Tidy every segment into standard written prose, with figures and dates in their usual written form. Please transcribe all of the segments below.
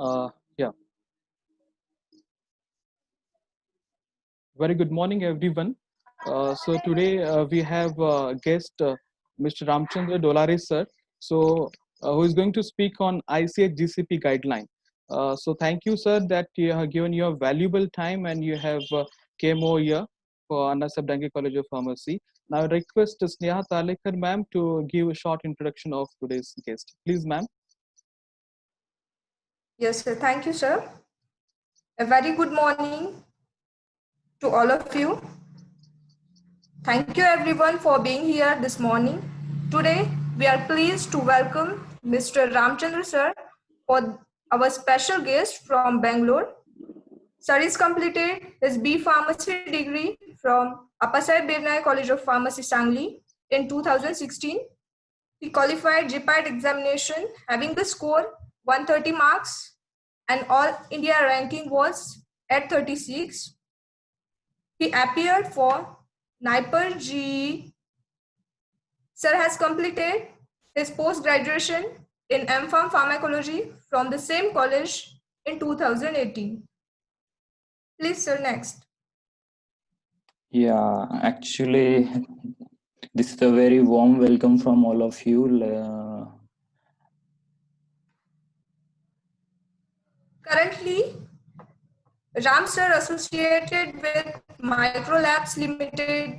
Yeah, very good morning, everyone. So today we have guest Mr. Ramchandra Dolare sir. Who is going to speak on ICH GCP guideline. So thank you, sir, that you have given your valuable time and you have came over here for Anna Sabdangi College of Pharmacy. Now I request Sneha Talekar ma'am to give a short introduction of today's guest. Please, ma'am. Yes, sir. Thank you, sir. A very good morning to all of you. Thank you, everyone, for being here this morning. Today, we are pleased to welcome Mr. Ramchandra, sir, for our special guest from Bangalore. Sir is completed his B Pharmacy degree from Appasaheb Devnaya College of Pharmacy, Sangli in 2016. He qualified GPAT examination having the score 130 marks and all India ranking was at 36. He appeared for NIPER GE. Sir has completed his post-graduation in MPharm Pharmacology from the same college in 2018. Please, sir, next. Yeah, actually, this is a very warm welcome from all of you. Currently, Ram sir associated with Microlabs Limited,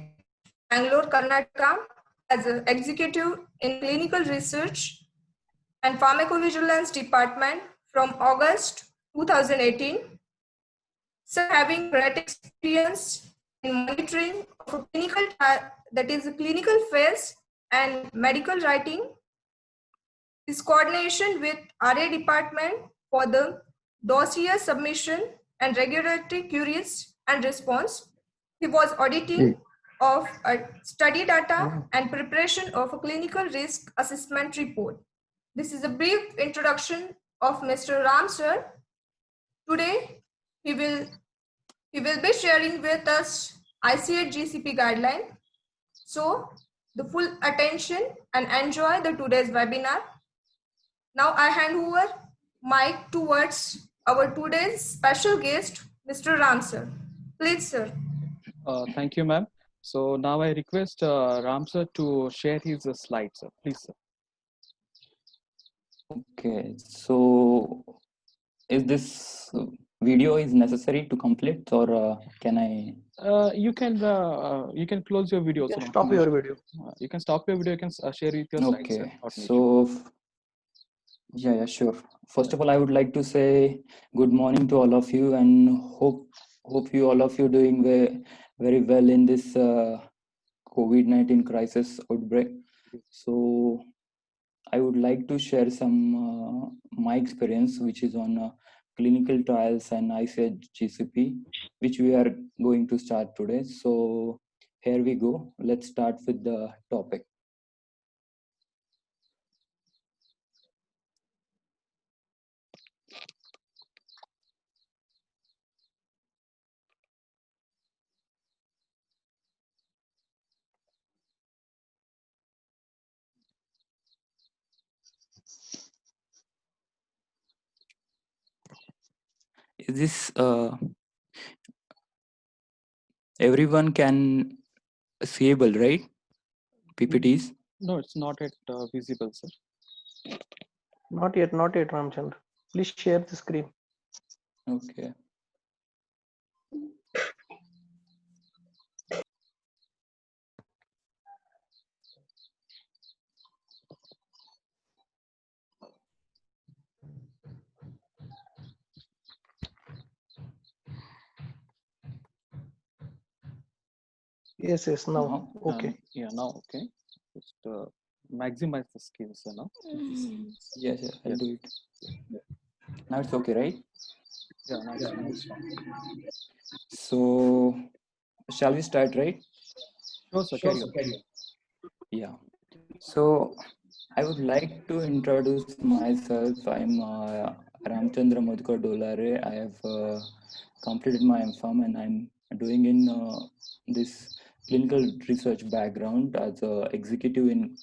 Bangalore, Karnataka, as an executive in clinical research and pharmacovigilance department from August 2018. Sir, having great experience in monitoring of a clinical that is a clinical phase and medical writing, his coordination with RA department for the dossier submission and regulatory queries and response. He was auditing of a study data and preparation of a clinical risk assessment report. This is a brief introduction of Mr. Ram sir. Today, he will be sharing with us ICH GCP guideline. So, the full attention and enjoy the today's webinar. Now I hand over mic towards our today's special guest, Mr. Ram sir. Please, sir. Thank you, ma'am. So now I request Ram sir to share his slides, sir. Please, sir. Okay, so is this video is necessary to complete, or can I? You can close your video. You can stop your video. You can stop your video. You can share with your slides. Okay, so yeah, sure. First of all, I would like to say good morning to all of you, and hope you all of you doing very well in this COVID-19 crisis outbreak. So I would like to share some my experience, which is on clinical trials and ICH GCP, which we are going to start today. So here we go. Let's start with the topic. Is this everyone can seeable, right? PPTs? No, it's not yet visible, sir. Not yet, Ramchandra. Please share the screen. Okay. Yes, now. Okay. Yeah, now okay. Just maximize the screens, sir. Now. Yes, I'll do it. Now it's okay, right? Yeah, now it's fine. So shall we start, right? Sure, sir. Carry on. Yeah. So I would like to introduce myself. I'm Ramchandra Madhukar Dolare. I have completed my MPharm and I'm doing in this clinical research background as a executive in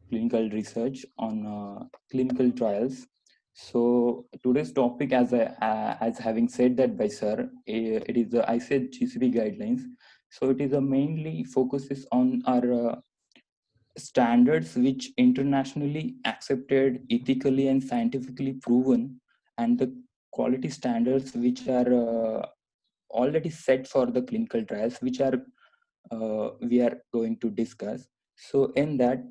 clinical research on clinical trials. So today's topic, as having said that by sir, it is the ICH GCP guidelines. So it is a mainly focuses on our standards which internationally accepted, ethically and scientifically proven, and the quality standards which are already set for the clinical trials, which are we are going to discuss. So in that,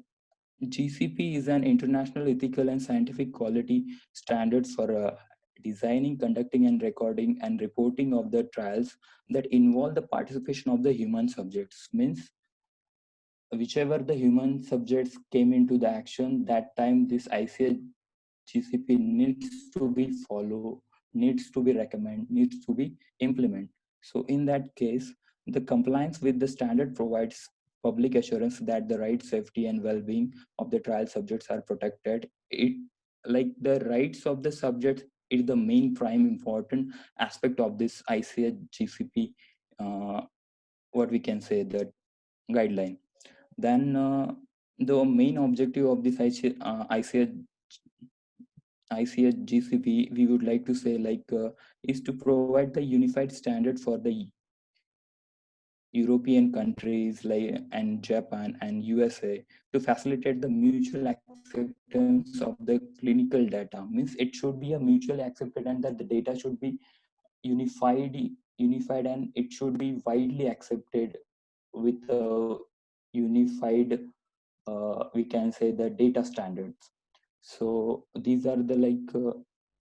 GCP is an international ethical and scientific quality standards for designing, conducting, and recording and reporting of the trials that involve the participation of the human subjects. Means whichever the human subjects came into the action, that time this ICH GCP needs to be follow, needs to be recommend, needs to be implement. So in that case, the compliance with the standard provides public assurance that the right, safety, and well-being of the trial subjects are protected. It like the rights of the subjects is the main prime important aspect of this ICH GCP. What we can say that guideline. Then the main objective of this ICH GCP, we would like to say is to provide the unified standard for the European countries like and Japan and USA to facilitate the mutual acceptance of the clinical data. Means it should be a mutually accepted and that the data should be unified and it should be widely accepted with a unified we can say the data standards. So these are the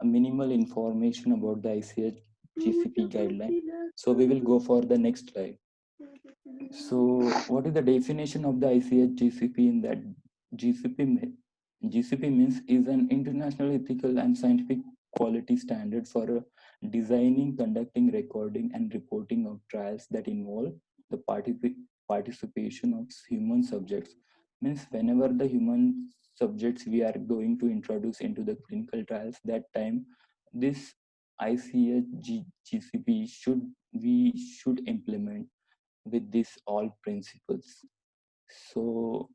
minimal information about the ICH GCP guideline. So we will go for the next slide. So what is the definition of the ICH GCP in that GCP means is an international ethical and scientific quality standard for designing, conducting, recording, and reporting of trials that involve the participation of human subjects. Means whenever the human subjects we are going to introduce into the clinical trials, that time this GCP should implement with these all principles. So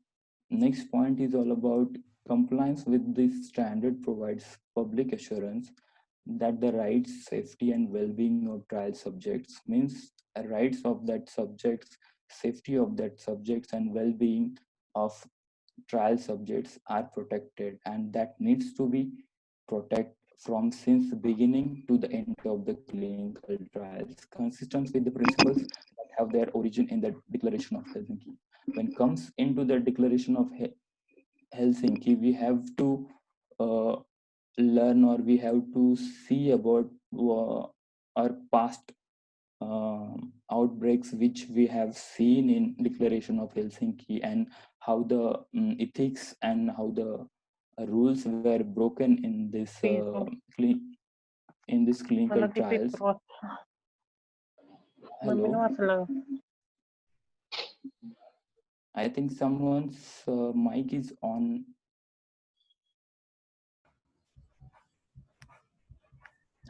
next point is all about compliance with this standard provides public assurance that the rights, safety, and well-being of trial subjects means rights of that subjects, safety of that subjects, and well-being of trial subjects are protected, and that needs to be protected from since the beginning to the end of the clinical trials, consistent with the principles that have their origin in the Declaration of Helsinki. When comes into the Declaration of Helsinki, we have to uh, learn or we have to see about our past outbreaks which we have seen in Declaration of Helsinki and how the ethics and how the rules were broken in this clinical trials. Hello, I think someone's mic is on.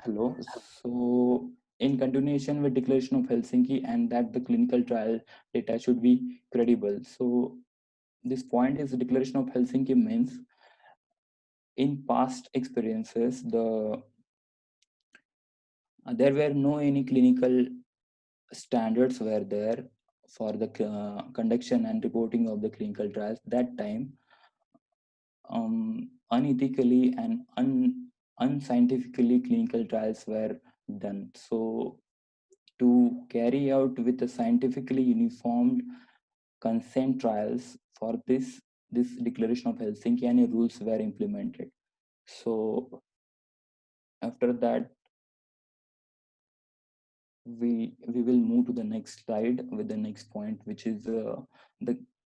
Hello. So in continuation with Declaration of Helsinki and that the clinical trial data should be credible. So this point is the Declaration of Helsinki means in past experiences there were no any clinical standards were there for the conduction and reporting of the clinical trials. That time unethically and unscientifically clinical trials were done. So to carry out with a scientifically uniformed consent trials for this Declaration of Helsinki and rules were implemented. So after that we will move to the next slide with the next point, which is the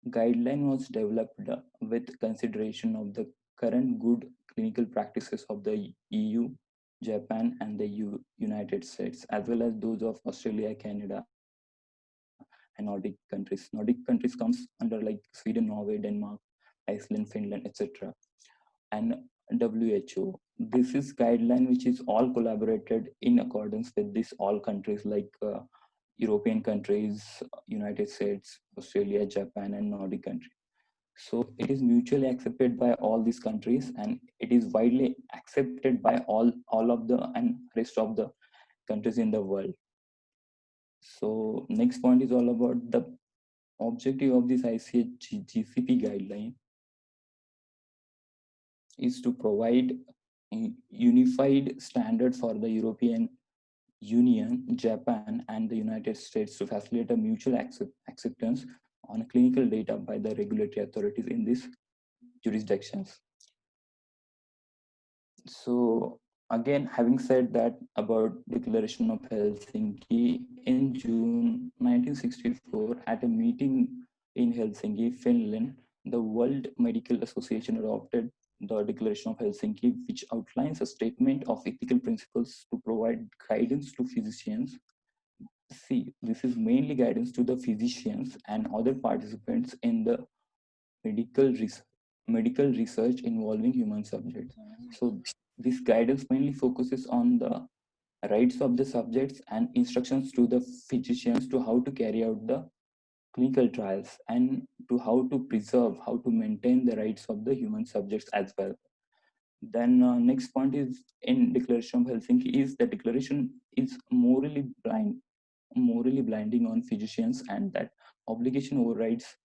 guideline was developed with consideration of the current good clinical practices of the EU, Japan, and the United States, as well as those of Australia, Canada, and Nordic countries. Nordic countries comes under like Sweden, Norway, Denmark, Iceland, Finland, etc. And WHO. This is guideline which is all collaborated in accordance with this all countries like European countries, United States, Australia, Japan, and Nordic countries. So it is mutually accepted by all these countries, and it is widely accepted by all of the and rest of the countries in the world. So next point is all about the objective of this ICH GCP guideline is to provide a unified standard for the European Union, Japan, and the United States to facilitate a mutual acceptance on clinical data by the regulatory authorities in these jurisdictions. So again, having said that about Declaration of Helsinki, in June 1964, at a meeting in Helsinki, Finland, the World Medical Association adopted the Declaration of Helsinki, which outlines a statement of ethical principles to provide guidance to physicians. See, this is mainly guidance to the physicians and other participants in the medical research, involving human subjects. So this guidance mainly focuses on the rights of the subjects and instructions to the physicians to how to carry out the clinical trials and to how to preserve, how to maintain the rights of the human subjects as well. Then next point is in Declaration of Helsinki is the declaration is morally blinding on physicians, and that obligation overrides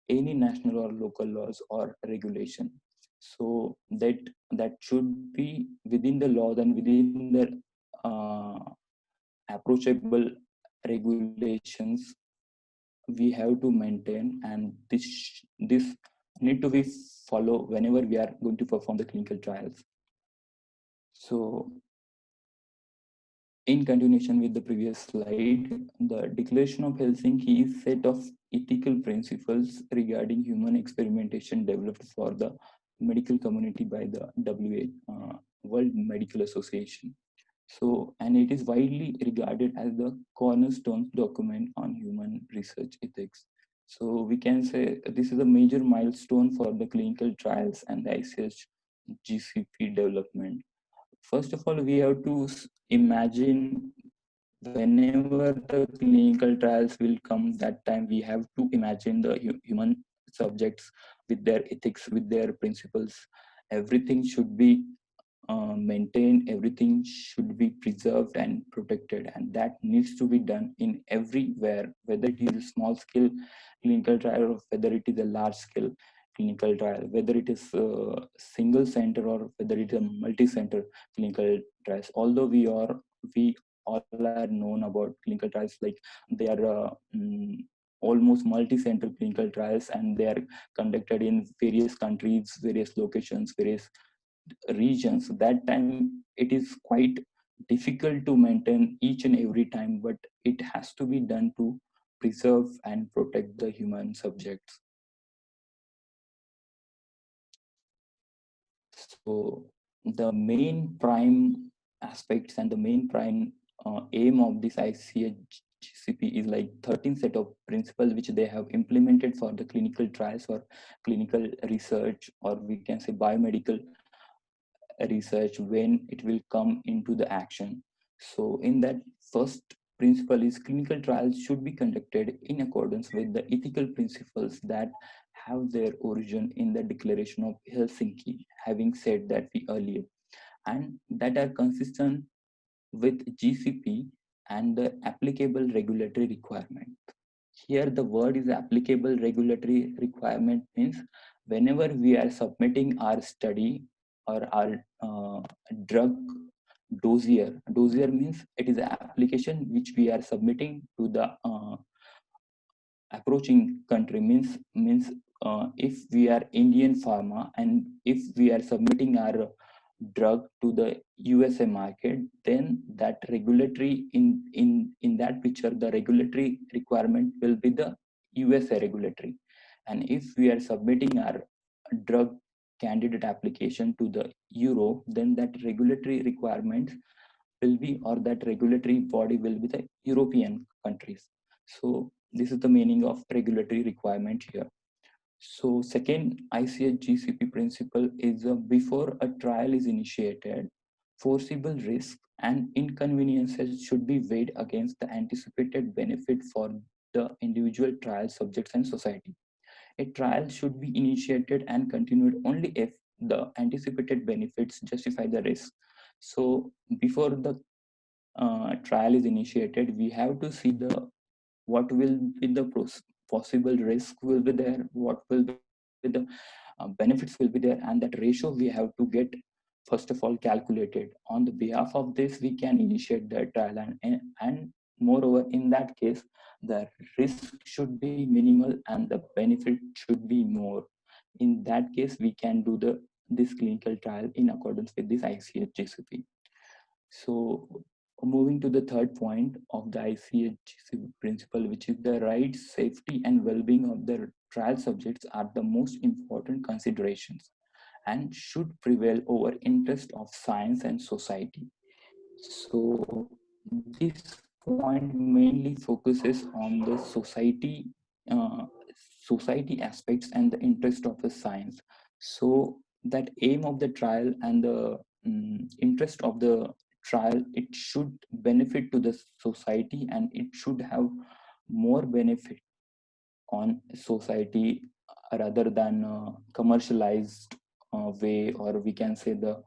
any national or local laws or regulation. So that should be within the law and within the approachable regulations we have to maintain, and this need to be follow whenever we are going to perform the clinical trials. So in continuation with the previous slide, the Declaration of Helsinki is a set of ethical principles regarding human experimentation developed for the medical community by the World Medical Association. So, and it is widely regarded as the cornerstone document on human research ethics. So we can say this is a major milestone for the clinical trials and the ICH GCP development. First of all, we have to imagine whenever the clinical trials will come, that time we have to imagine the human subjects with their ethics, with their principles. Everything should be maintained, everything should be preserved and protected, and that needs to be done in everywhere, whether it is a small scale clinical trial or whether it is a large scale clinical trial, whether it is a single center or whether it is a multi-center clinical trials. Although we all are known about clinical trials, like they are almost multi-center clinical trials, and they are conducted in various countries, various locations, various regions. That time it is quite difficult to maintain each and every time, but it has to be done to preserve and protect the human subjects. So the main prime aspects and the main prime aim of this ICH GCP is like 13 set of principles which they have implemented for the clinical trials or clinical research, or we can say biomedical research when it will come into the action. So in that, first principle is clinical trials should be conducted in accordance with the ethical principles that have their origin in the Declaration of Helsinki, having said that we earlier, and that are consistent with GCP and the applicable regulatory requirement. Here the word is applicable regulatory requirement means whenever we are submitting our study or our drug dossier means it is an application which we are submitting to the approaching country, means if we are Indian pharma and if we are submitting our drug to the USA market, then that regulatory in that picture, the regulatory requirement will be the USA regulatory. And if we are submitting our drug candidate application to the Euro, then that regulatory requirement will be, or that regulatory body will be the European countries. So this is the meaning of regulatory requirement here. So second ICH GCP principle is before a trial is initiated, foreseeable risks and inconveniences should be weighed against the anticipated benefit for the individual trial subjects and society. A trial should be initiated and continued only if the anticipated benefits justify the risk. So before the trial is initiated, we have to see the what will be the possible risk will be there, what will be the benefits will be there, and that ratio we have to get first of all calculated. On the behalf of this, we can initiate the trial, and moreover, in that case, the risk should be minimal and the benefit should be more. In that case, we can do this clinical trial in accordance with this ICH GCP. So moving to the third point of the ICH principle, which is the rights, safety, and well-being of the trial subjects are the most important considerations and should prevail over interest of science and society. So this point mainly focuses on the uh, society aspects and the interest of the science. So that aim of the trial and the interest of the trial, it should benefit to the society and it should have more benefit on society rather than commercialized way, or we can say the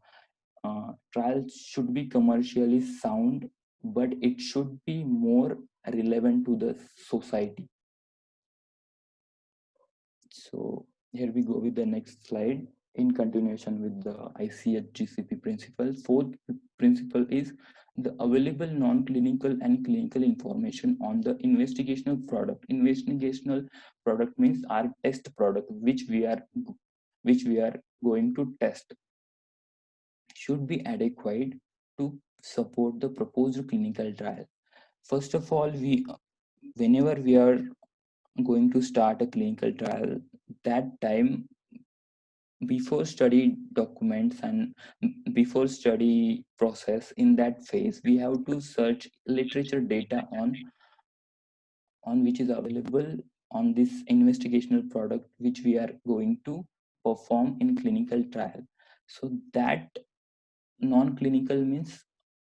trials should be commercially sound, but it should be more relevant to the society. So here we go with the next slide. In continuation with the ICH GCP principle, fourth principle is the available non-clinical and clinical information on the investigational product. Investigational product means our test product, which we are going to test, should be adequate to support the proposed clinical trial. First of all, whenever we are going to start a clinical trial, that time, before study documents and before study process, in that phase, we have to search literature data on which is available on this investigational product which we are going to perform in clinical trial. So that non-clinical means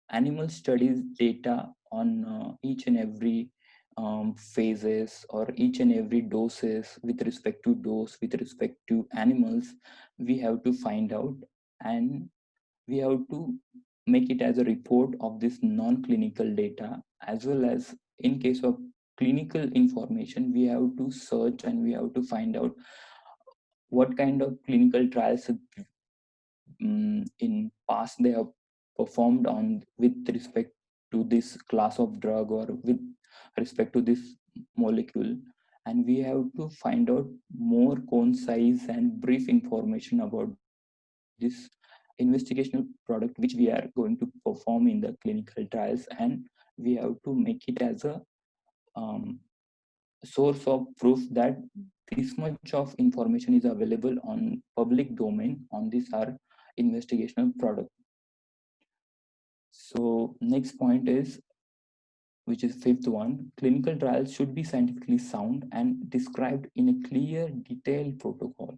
animal studies data on each and every phases or each and every doses, with respect to dose, with respect to animals, we have to find out, and we have to make it as a report of this non-clinical data. As well as in case of clinical information, we have to search and we have to find out what kind of clinical trials in past they have performed on with respect to this class of drug or with respect to this molecule. And we have to find out more concise and brief information about this investigational product which we are going to perform in the clinical trials, and we have to make it as a um, source of proof that this much of information is available on public domain on this our investigational product. So next point is, which is fifth one, clinical trials should be scientifically sound and described in a clear, detailed protocol.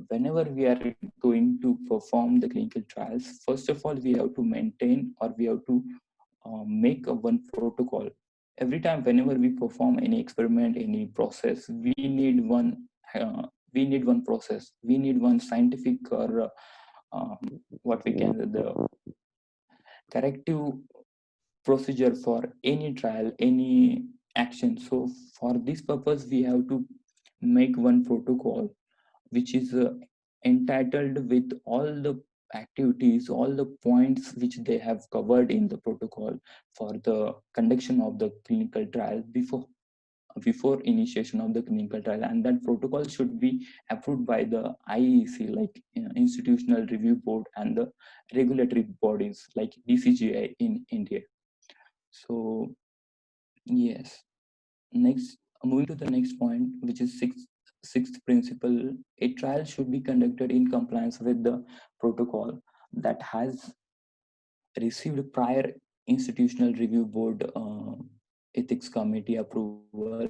Whenever we are going to perform the clinical trials, first of all, we have to maintain or we have to make a one protocol. Every time, whenever we perform any experiment, any process, we need one process. We need one scientific or what we can the corrective procedure for any trial, any action. So for this purpose, we have to make one protocol which is entitled with all the activities, all the points which they have covered in the protocol for the conduction of the clinical trial before initiation of the clinical trial. And that protocol should be approved by the IEC, like Institutional Review Board, and the regulatory bodies like DCGI in India. So yes, next, moving to the next point, which is sixth principle, a trial should be conducted in compliance with the protocol that has received prior institutional review board ethics committee approval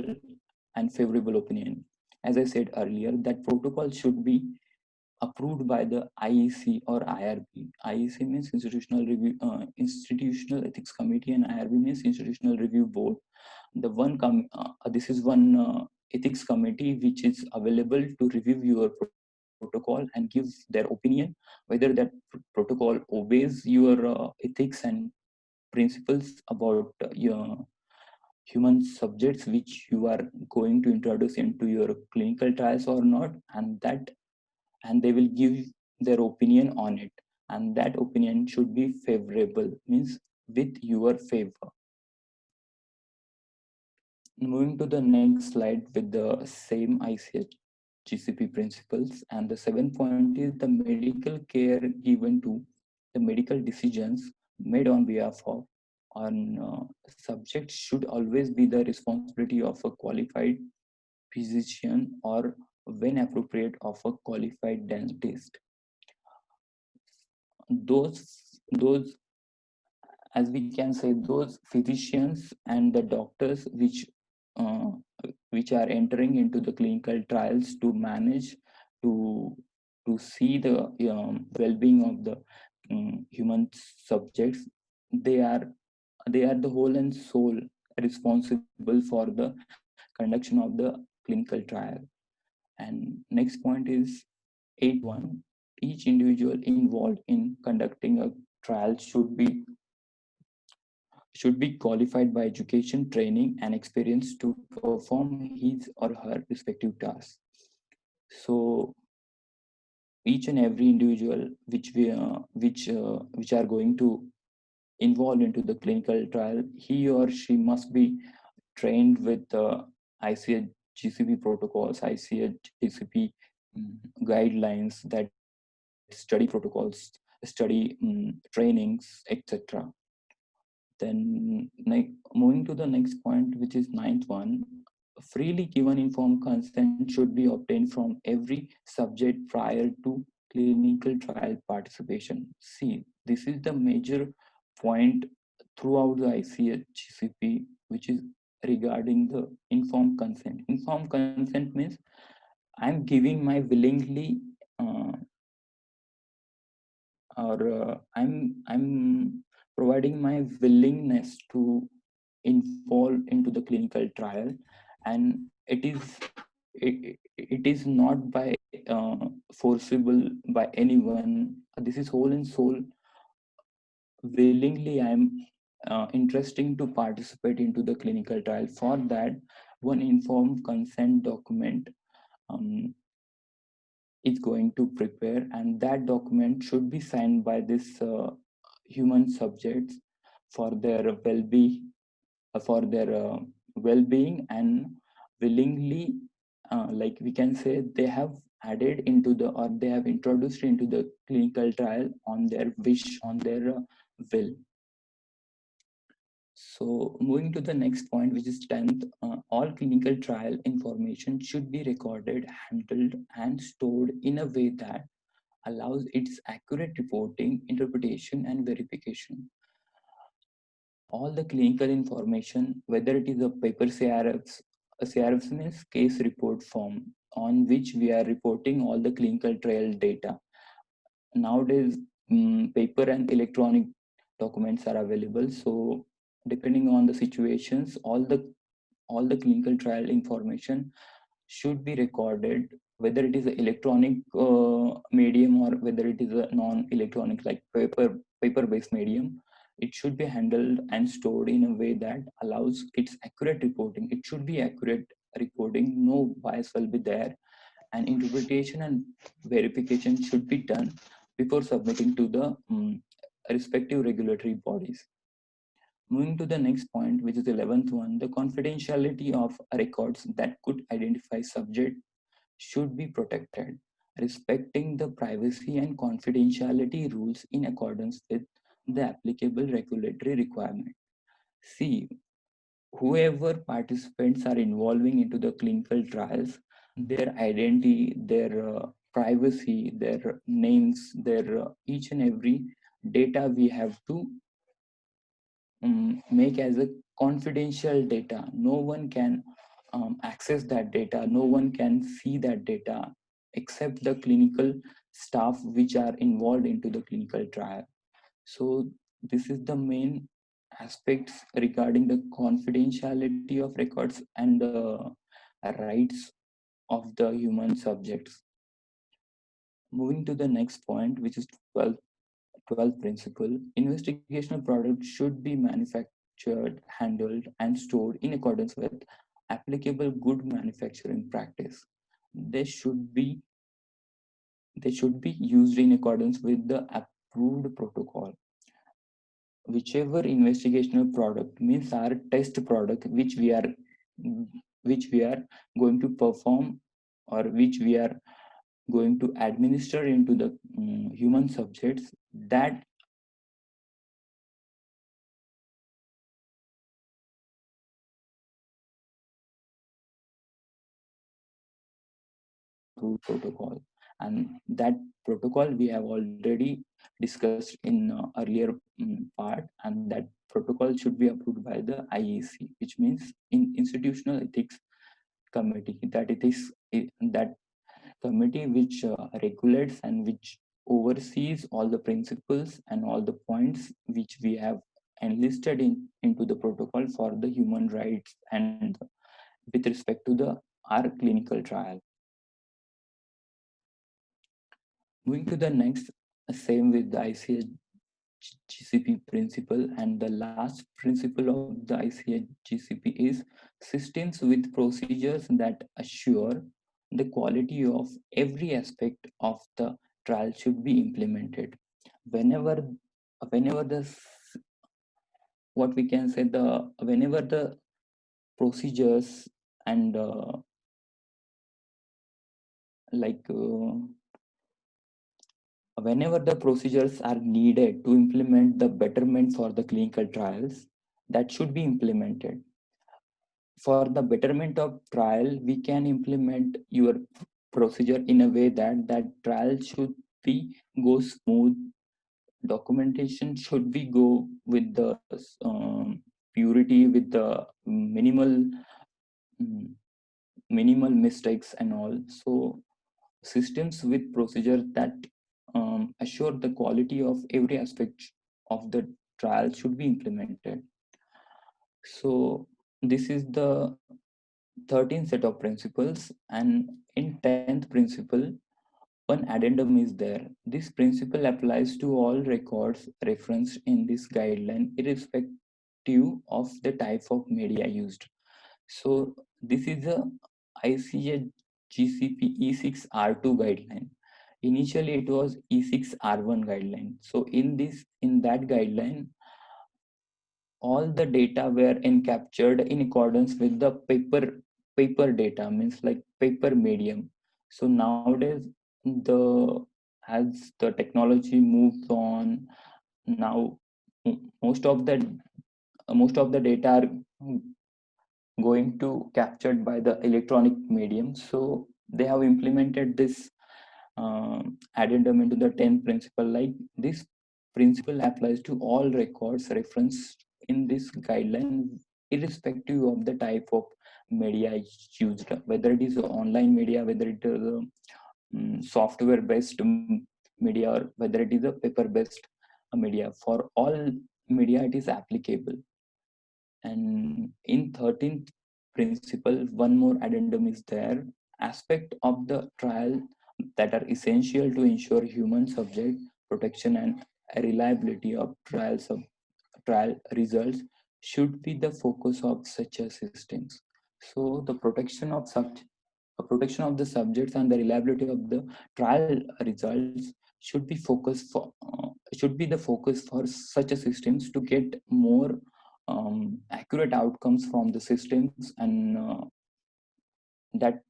and favorable opinion. As I said earlier, that protocol should be approved by the IEC or IRB. IEC means Institutional Ethics Committee, and IRB means Institutional Review Board. The one this is one ethics committee which is available to review your protocol and give their opinion whether that protocol obeys your ethics and principles about your human subjects which you are going to introduce into your clinical trials or not, and they will give their opinion on it, and that opinion should be favorable, means with your favor. Moving to the next slide with the same ICH GCP principles, and the seventh point is the medical care given to the medical decisions made on behalf of on subjects should always be the responsibility of a qualified physician or when appropriate of a qualified dentist. Those as we can say, those physicians and the doctors uh, which are entering into the clinical trials to manage to to see the well-being of the human subjects, they are the whole and soul responsible for the conduction of the clinical trial. And next point is 8.1. Each individual involved in conducting a trial should be qualified by education, training, and experience to perform his or her respective tasks. So each and every individual which are going to involve into the clinical trial, he or she must be trained with ICH GCP protocols, ICH GCP guidelines, that study protocols, study trainings, etc. Then moving to the next point, which is ninth one, freely given informed consent should be obtained from every subject prior to clinical trial participation. See, this is the major point throughout the ICH GCP, which is regarding the informed consent. Informed consent means I'm giving my willingly I'm providing my willingness to involve into the clinical trial, and it is not by forcible by anyone. This is whole and soul willingly I'm interesting to participate into the clinical trial. For that, one informed consent document um, is going to prepare, and that document should be signed by this human subjects for their well-being and willingly, like we can say, they have added into the, or they have introduced into the clinical trial on their wish, on their will. So moving to the next point, which is 10th, all clinical trial information should be recorded, handled, and stored in a way that allows its accurate reporting, interpretation, and verification. All the clinical information, whether it is a paper CRFs, a CRFs means case report form, on which we are reporting all the clinical trial data. Nowadays, paper and electronic documents are available. So depending on the situations, all the clinical trial information should be recorded, whether it is an electronic medium or whether it is a non-electronic like paper-based medium. It should be handled and stored in a way that allows its accurate reporting. It should be accurate reporting, no bias will be there, and interpretation and verification should be done before submitting to the respective regulatory bodies. Moving to the next point, which is the 11th one, the confidentiality of records that could identify subject should be protected, respecting the privacy and confidentiality rules in accordance with the applicable regulatory requirement. See, whoever participants are involving into the clinical trials, their identity, their privacy, their names, their each and every data we have to make as a confidential data. No one can access that data. No one can see that data except the clinical staff which are involved into the clinical trial. So this is the main aspects regarding the confidentiality of records and rights of the human subjects. Moving to the next point, which is 12th principle, investigational products should be manufactured, handled, and stored in accordance with applicable good manufacturing practice. They should be used in accordance with the approved protocol. Whichever investigational product means our test product which we are going to perform, or which we are going to administer into the human subjects, that protocol, and that protocol we have already discussed in earlier part, and that protocol should be approved by the IEC, which means in institutional ethics committee. That committee which regulates and which oversees all the principles and all the points which we have enlisted into the protocol for the human rights and with respect to the our clinical trial. Moving to the next, same with the ICH GCP principle, and the last principle of the ICH GCP is systems with procedures that assure the quality of every aspect of the trial should be implemented. Whenever the what we can say the whenever the procedures and like whenever the procedures are needed to implement the betterment for the clinical trials, that should be implemented. For the betterment of trial, we can implement your procedure in a way that that trial should be go smooth. Documentation should be go with the purity, with the mm, minimal mistakes and all. So systems with procedures that assure the quality of every aspect of the trial should be implemented. So this is the 13th set of principles, and in 10th principle, one addendum is there. This principle applies to all records referenced in this guideline, irrespective of the type of media used. So this is a ICH GCP E6R2 guideline. Initially, it was E6R1 guideline. So in that guideline, all the data were encaptured in accordance with the paper data, means like paper medium. So nowadays, the as the technology moves on, now most of the data are going to captured by the electronic medium. So they have implemented this addendum into the 10th principle. Like this principle applies to all records referenced in this guideline, irrespective of the type of media used, whether it is online media, whether it is software based media, or whether it is a paper based media. For all media it is applicable. And in 13th principle, one more addendum is there: aspect of the trial that are essential to ensure human subject protection and reliability of trial results should be the focus of such a systems. So the protection of the subjects and the reliability of the trial results should be should be the focus for such a systems to get more accurate outcomes from the systems, and that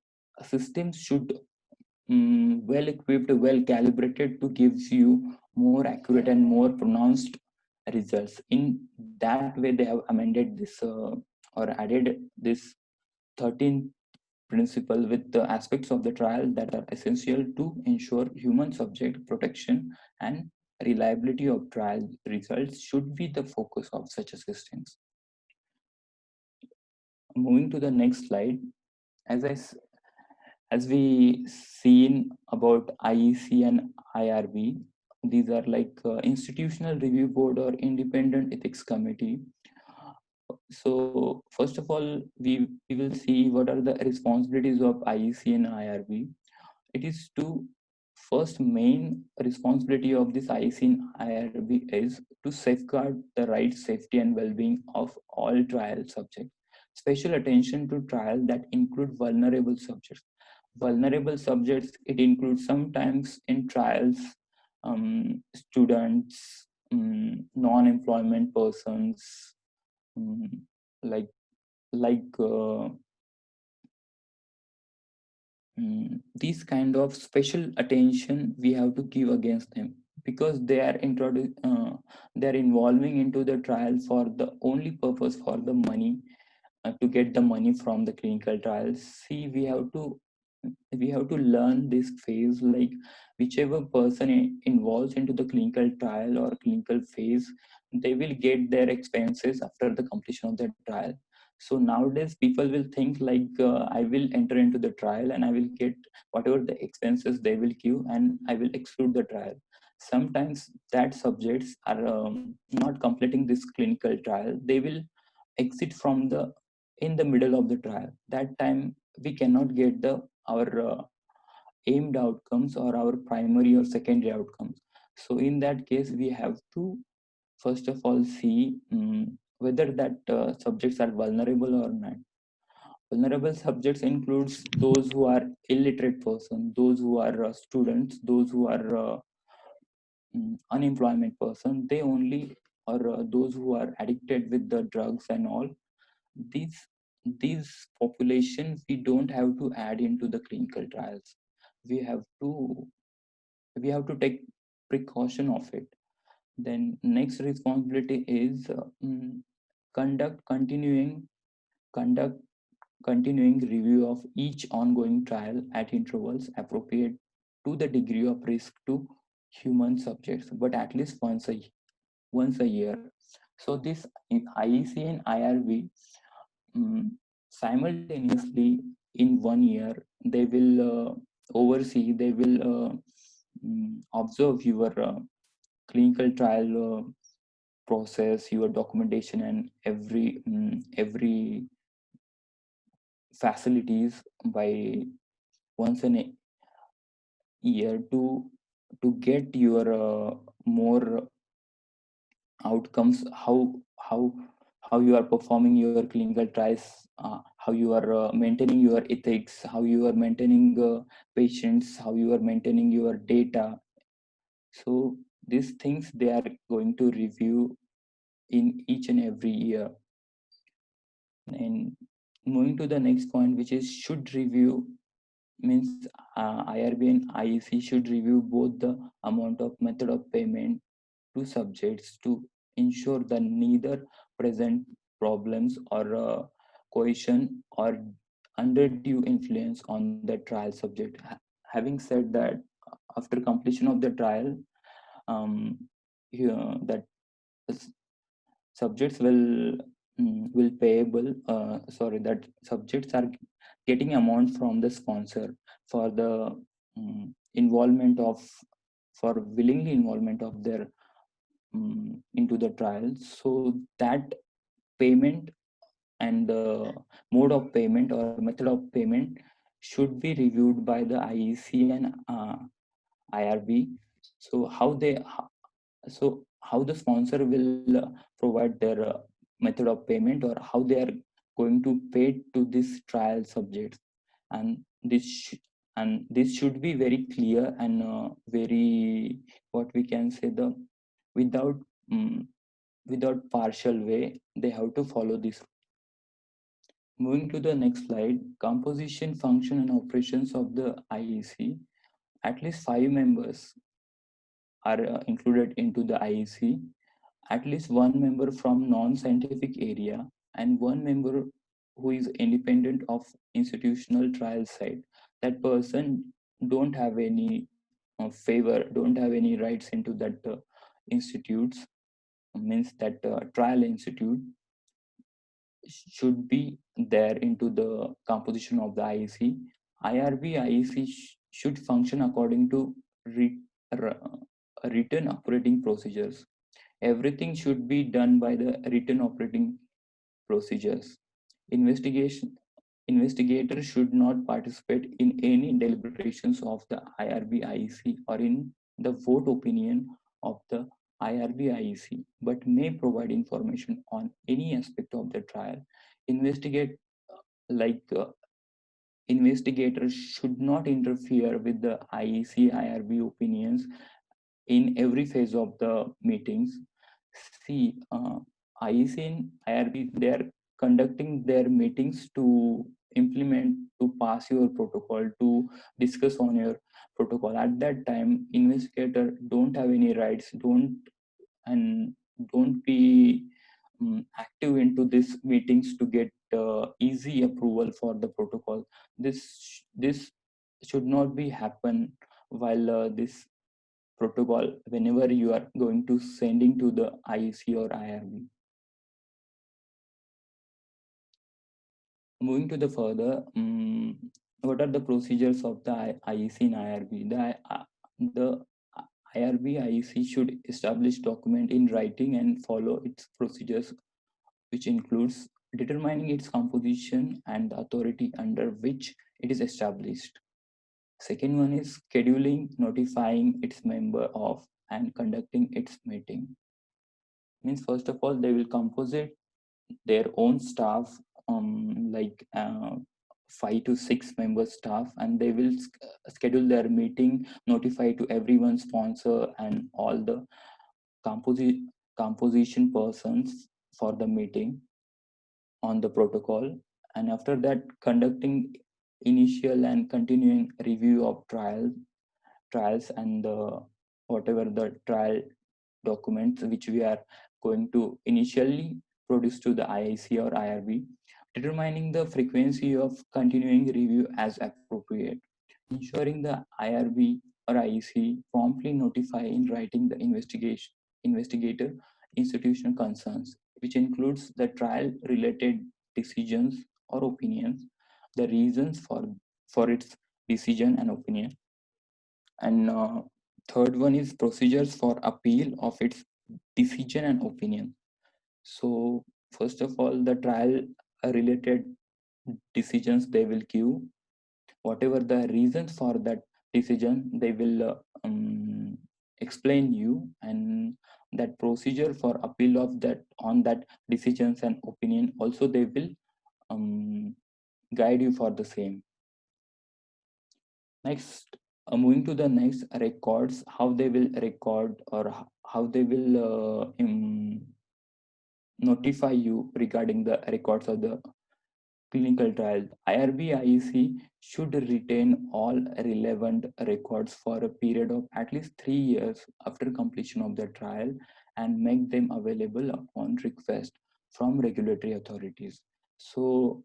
systems should well equipped, well calibrated to gives you more accurate and more pronounced results. In that way, they have amended this or added this 13th principle with the aspects of the trial that are essential to ensure human subject protection and reliability of trial results should be the focus of such a systems. Moving to the next slide, as we seen about IEC and IRB, these are like institutional review board or independent ethics committee. So first of all, we will see what are the responsibilities of IEC and IRB. It is to first main responsibility of this IEC and IRB is to safeguard the rights, safety, and well-being of all trial subjects. Special attention to trial that include vulnerable subjects. Vulnerable subjects, it includes sometimes in trials students, non-employment persons, mm, like like these kind of special attention we have to give against them, because they are involving into the trial for the only purpose for the money, to get the money from the clinical trials. See, we have to learn this phase, like whichever person involves into the clinical trial or clinical phase, they will get their expenses after the completion of the trial. So nowadays people will think like, I will enter into the trial and I will get whatever the expenses they will give and I will exclude the trial. Sometimes that subjects are not completing this clinical trial, they will exit from the in the middle of the trial. That time we cannot get the our aimed outcomes or our primary or secondary outcomes. So in that case we have to first of all see whether that subjects are vulnerable or not. Vulnerable subjects includes those who are illiterate person, those who are students, those who are unemployment person, they only, or those who are addicted with the drugs and all. These these population we don't have to add into the clinical trials. we have to we have to take precaution of it. Then next responsibility is conduct continuing conduct continuing review of each ongoing trial at intervals appropriate to the degree of risk to human subjects, but at least once a year. So this in IEC and IRB, simultaneously in 1 year, they will oversee, they will observe your clinical trial process, your documentation, and every facilities by once in a year to get your more outcomes, how you are performing your clinical trials, how you are maintaining your ethics, how you are maintaining patients, how you are maintaining your data. So these things they are going to review in each and every year. And moving to the next point, which is should review, means IRB and IEC should review both the amount of method of payment to subjects to ensure that neither present problems or coercion or undue influence on the trial subject. Having said that, after completion of the trial, that subjects will payable. Sorry, that subjects are getting amount from the sponsor for the involvement of for willingly involvement of their into the trial. So that payment and the mode of payment or method of payment should be reviewed by the IEC and IRB. So how the sponsor will provide their method of payment, or how they are going to pay to this trial subjects, and this should be very clear and very, what we can say, the without um, without partial way they have to follow this. Moving to the next slide, composition, function, and operations of the IEC. At least 5 members are included into the IEC. At least one member from non-scientific area, and one member who is independent of institutional trial site. That person don't have any favor, don't have any rights into that institutes, means that trial institute should be there into the composition of the IEC. IRB IEC should function according to written operating procedures. Everything should be done by the written operating procedures. Investigators should not participate in any deliberations of the IRB IEC or in the vote opinion of the IRB IEC, but may provide information on any aspect of the trial. Investigate like Investigators should not interfere with the IEC IRB opinions in every phase of the meetings. See, IEC and IRB, they are conducting their meetings to implement, to pass your protocol, to discuss on your protocol. At that time, investigator don't have any rights, and don't be active into these meetings to get easy approval for the protocol. This should not be happen while this protocol whenever you are going to sending to the IEC or IRB. Moving to the further, what are the procedures of the IEC and IRB? The IRB IEC should establish document in writing and follow its procedures, which includes determining its composition and the authority under which it is established. Second one is scheduling, notifying its member of, and conducting its meeting. Means first of all, they will composite their own staff, like 5 to 6 member staff, and they will schedule their meeting, notify to everyone, sponsor and all the composition persons for the meeting on the protocol. And after that, conducting initial and continuing review of trials and whatever the trial documents which we are going to initially produce to the IIC or IRB, determining the frequency of continuing review as appropriate, ensuring the IRB or IEC promptly notify in writing the investigator institutional concerns, which includes the trial related decisions or opinions, the reasons for its decision and opinion. And third one is procedures for appeal of its decision and opinion. So first of all, the trial related decisions they will give, whatever the reasons for that decision they will explain you, and that procedure for appeal of that on that decisions and opinion also they will guide you for the same. Next, moving to the next, records, how they will record or how they will notify you regarding the records of the clinical trial. IRB IEC should retain all relevant records for a period of at least 3 years after completion of the trial and make them available upon request from regulatory authorities. So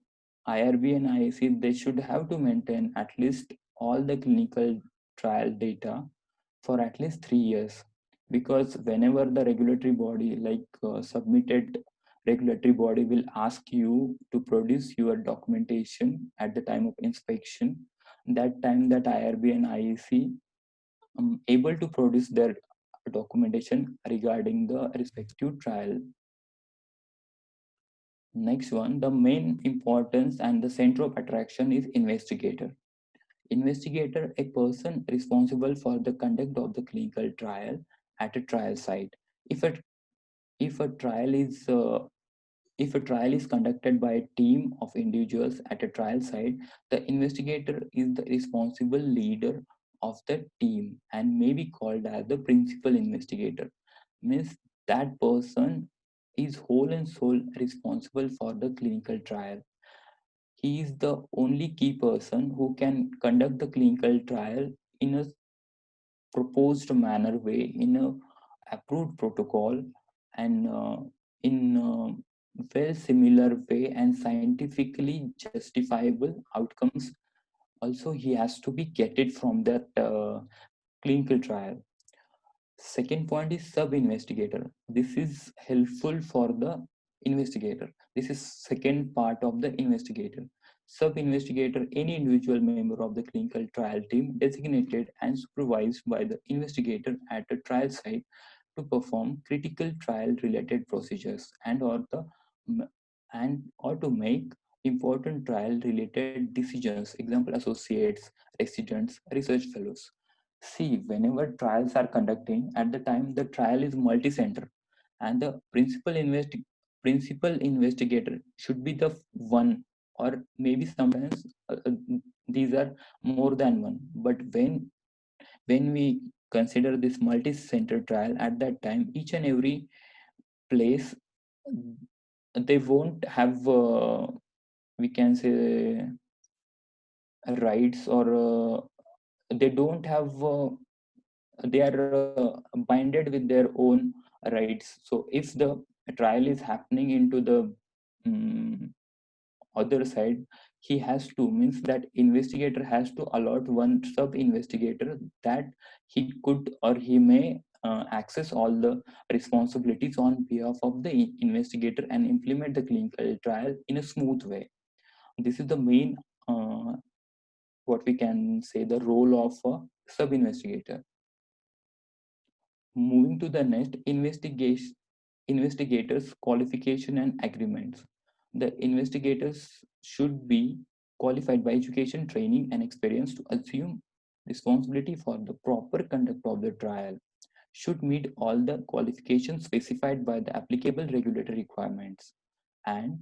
IRB and IEC, they should have to maintain at least all the clinical trial data for at least 3 years, because whenever the regulatory body submitted regulatory body will ask you to produce your documentation at the time of inspection, that time that IRB and IEC able to produce their documentation regarding the respective trial. Next one, the main importance and the center of attraction is investigator. Investigator, a person responsible for the conduct of the clinical trial at a trial site. If a trial is conducted by a team of individuals at a trial site, the investigator is the responsible leader of the team and may be called as the principal investigator. Means that person is whole and sole responsible for the clinical trial. He is the only key person who can conduct the clinical trial in a proposed manner way, in a approved protocol, and in well similar way and scientifically justifiable outcomes. Also, he has to be getted from that clinical trial. Second point is sub-investigator. This is helpful for the investigator. This is second part of the investigator. Sub-investigator, any individual member of the clinical trial team designated and supervised by the investigator at a trial site to perform critical trial related procedures and or to make important trial related decisions, example associates, residents, research fellows. See, whenever trials are conducting, at the time the trial is multi-center, and the principal investigator should be the one, or maybe sometimes these are more than one. But when we consider this multi-center trial, at that time each and every place, they won't have we can say rights, or they don't have they are binded with their own rights. So if the trial is happening into the um, other side, he has to, means that investigator has to allot one sub investigator, that he could or he may access all the responsibilities on behalf of the investigator and implement the clinical trial in a smooth way. This is the main what we can say the role of a sub investigator. Moving to the next, investigation investigators qualification and agreements. The investigators should be qualified by education, training, and experience to assume responsibility for the proper conduct of the trial, should meet all the qualifications specified by the applicable regulatory requirements, and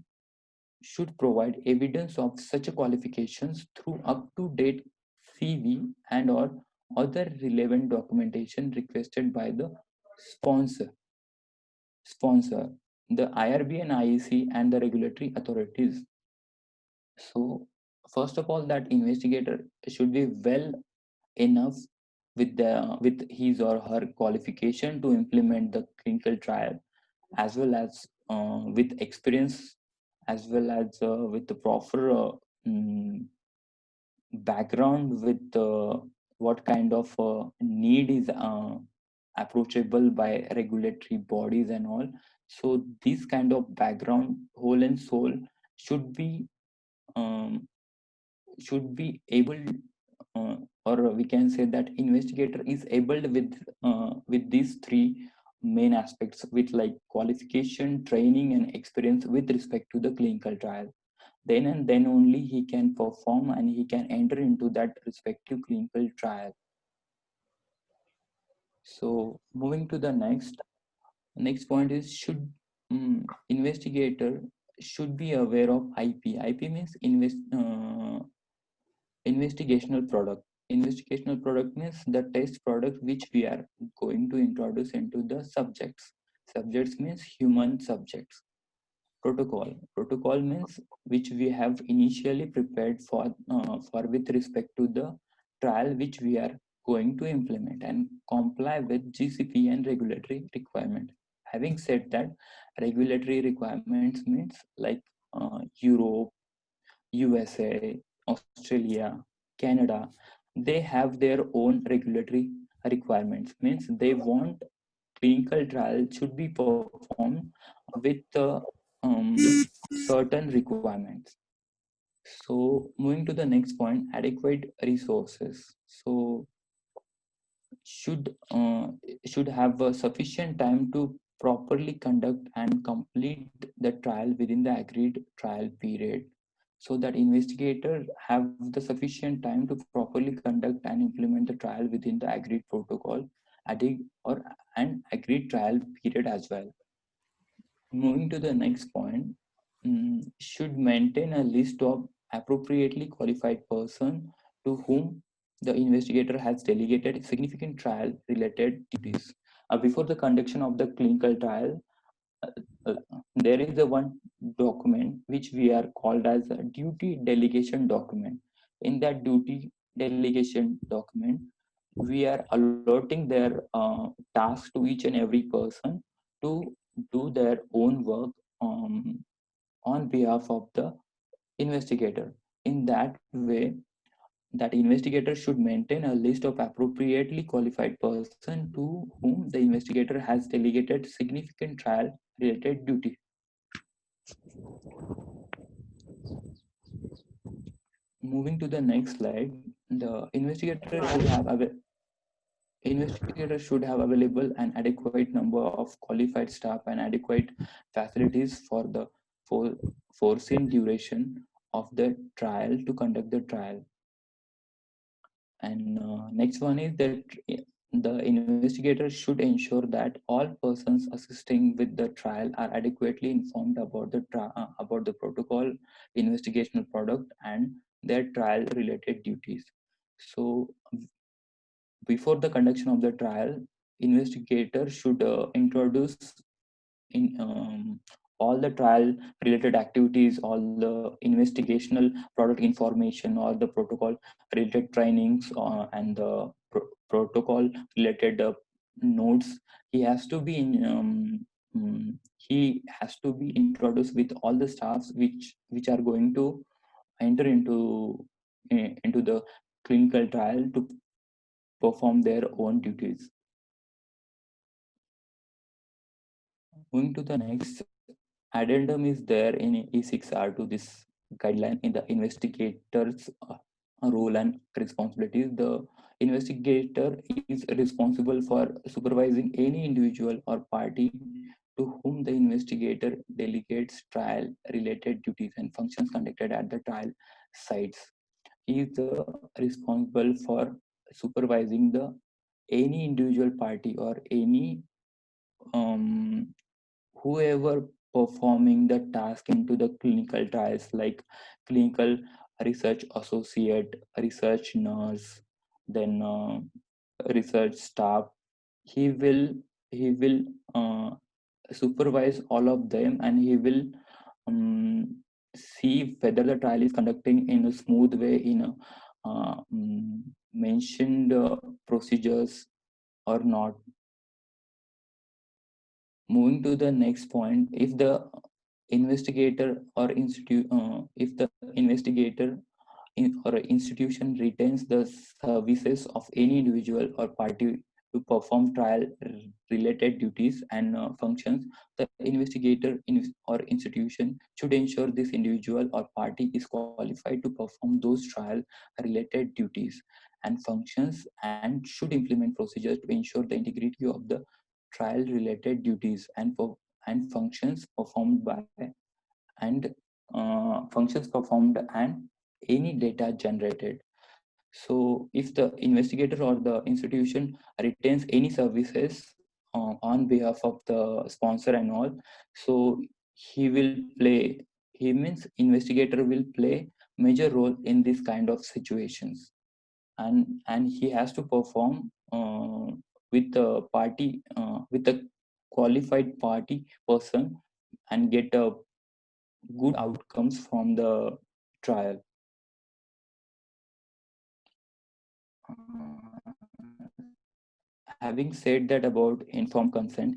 should provide evidence of such qualifications through up-to-date CV and or other relevant documentation requested by the sponsor, the IRB and IEC and the regulatory authorities. So first of all, that investigator should be well enough with his or her qualification to implement the clinical trial, as well as with experience, as well as with the proper background with what kind of need is approachable by regulatory bodies and all. So this kind of background, whole and soul, should be um, able, uh, or we can say that investigator is able with these three main aspects, with like qualification, training, and experience with respect to the clinical trial. Then and then only he can perform and he can enter into that respective clinical trial. So moving to the next point is, should investigator should be aware of IP means investigational product. Investigational product means the test product which we are going to introduce into the subjects means human subjects. Protocol means which we have initially prepared for with respect to the trial which we are going to implement and comply with GCP and regulatory requirement. Having said that, regulatory requirements means like Europe, USA, Australia, Canada, they have their own regulatory requirements. Means they want clinical trial should be performed with certain requirements. So moving to the next point, adequate resources. So should have a sufficient time to properly conduct and complete the trial within the agreed trial period, so that investigators have the sufficient time to properly conduct and implement the trial within the agreed protocol or an agreed trial period as well. Moving to the next point, should maintain a list of appropriately qualified person to whom the investigator has delegated significant trial related duties. Before the conduction of the clinical trial, uh, uh, there is a one document which we are called as a duty delegation document. In that duty delegation document, we are allotting their task to each and every person to do their own work on behalf of the investigator. In that way, that investigator should maintain a list of appropriately qualified person to whom the investigator has delegated significant trial related duty. Moving to the next slide, the investigator should have available an adequate number of qualified staff and adequate facilities foreseen duration of the trial to conduct the trial. And next one is that the investigator should ensure that all persons assisting with the trial are adequately informed about about the protocol, investigational product, and their trial related duties. So before the conduction of the trial, investigator should introduce in all the trial related activities, all the investigational product information, or the protocol related trainings, and the protocol related notes. He has to be in he has to be introduced with all the staffs which are going to enter into the clinical trial to perform their own duties. Moving to the next, addendum is there in E6R to this guideline in the investigator's role and responsibilities. The investigator is responsible for supervising any individual or party to whom the investigator delegates trial related duties and functions conducted at the trial sites. He is responsible for supervising the any individual party or any um, whoever performing the task into the clinical trials, like clinical research associate, research nurse, then research staff. He will uh, supervise all of them, and he will see whether the trial is conducting in a smooth way in a mentioned procedures or not. Moving to the next point, if the investigator or if the investigator or institution retains the services of any individual or party to perform trial related duties and functions, the investigator or institution should ensure this individual or party is qualified to perform those trial related duties and functions, and should implement procedures to ensure the integrity of the trial related duties and functions performed by and and any data generated. So if the investigator or the institution retains any services on behalf of the sponsor and all, so he will play he means investigator will play major role in this kind of situations, and he has to perform with the party with a qualified party person and get a good outcomes from the trial. Having said that about informed consent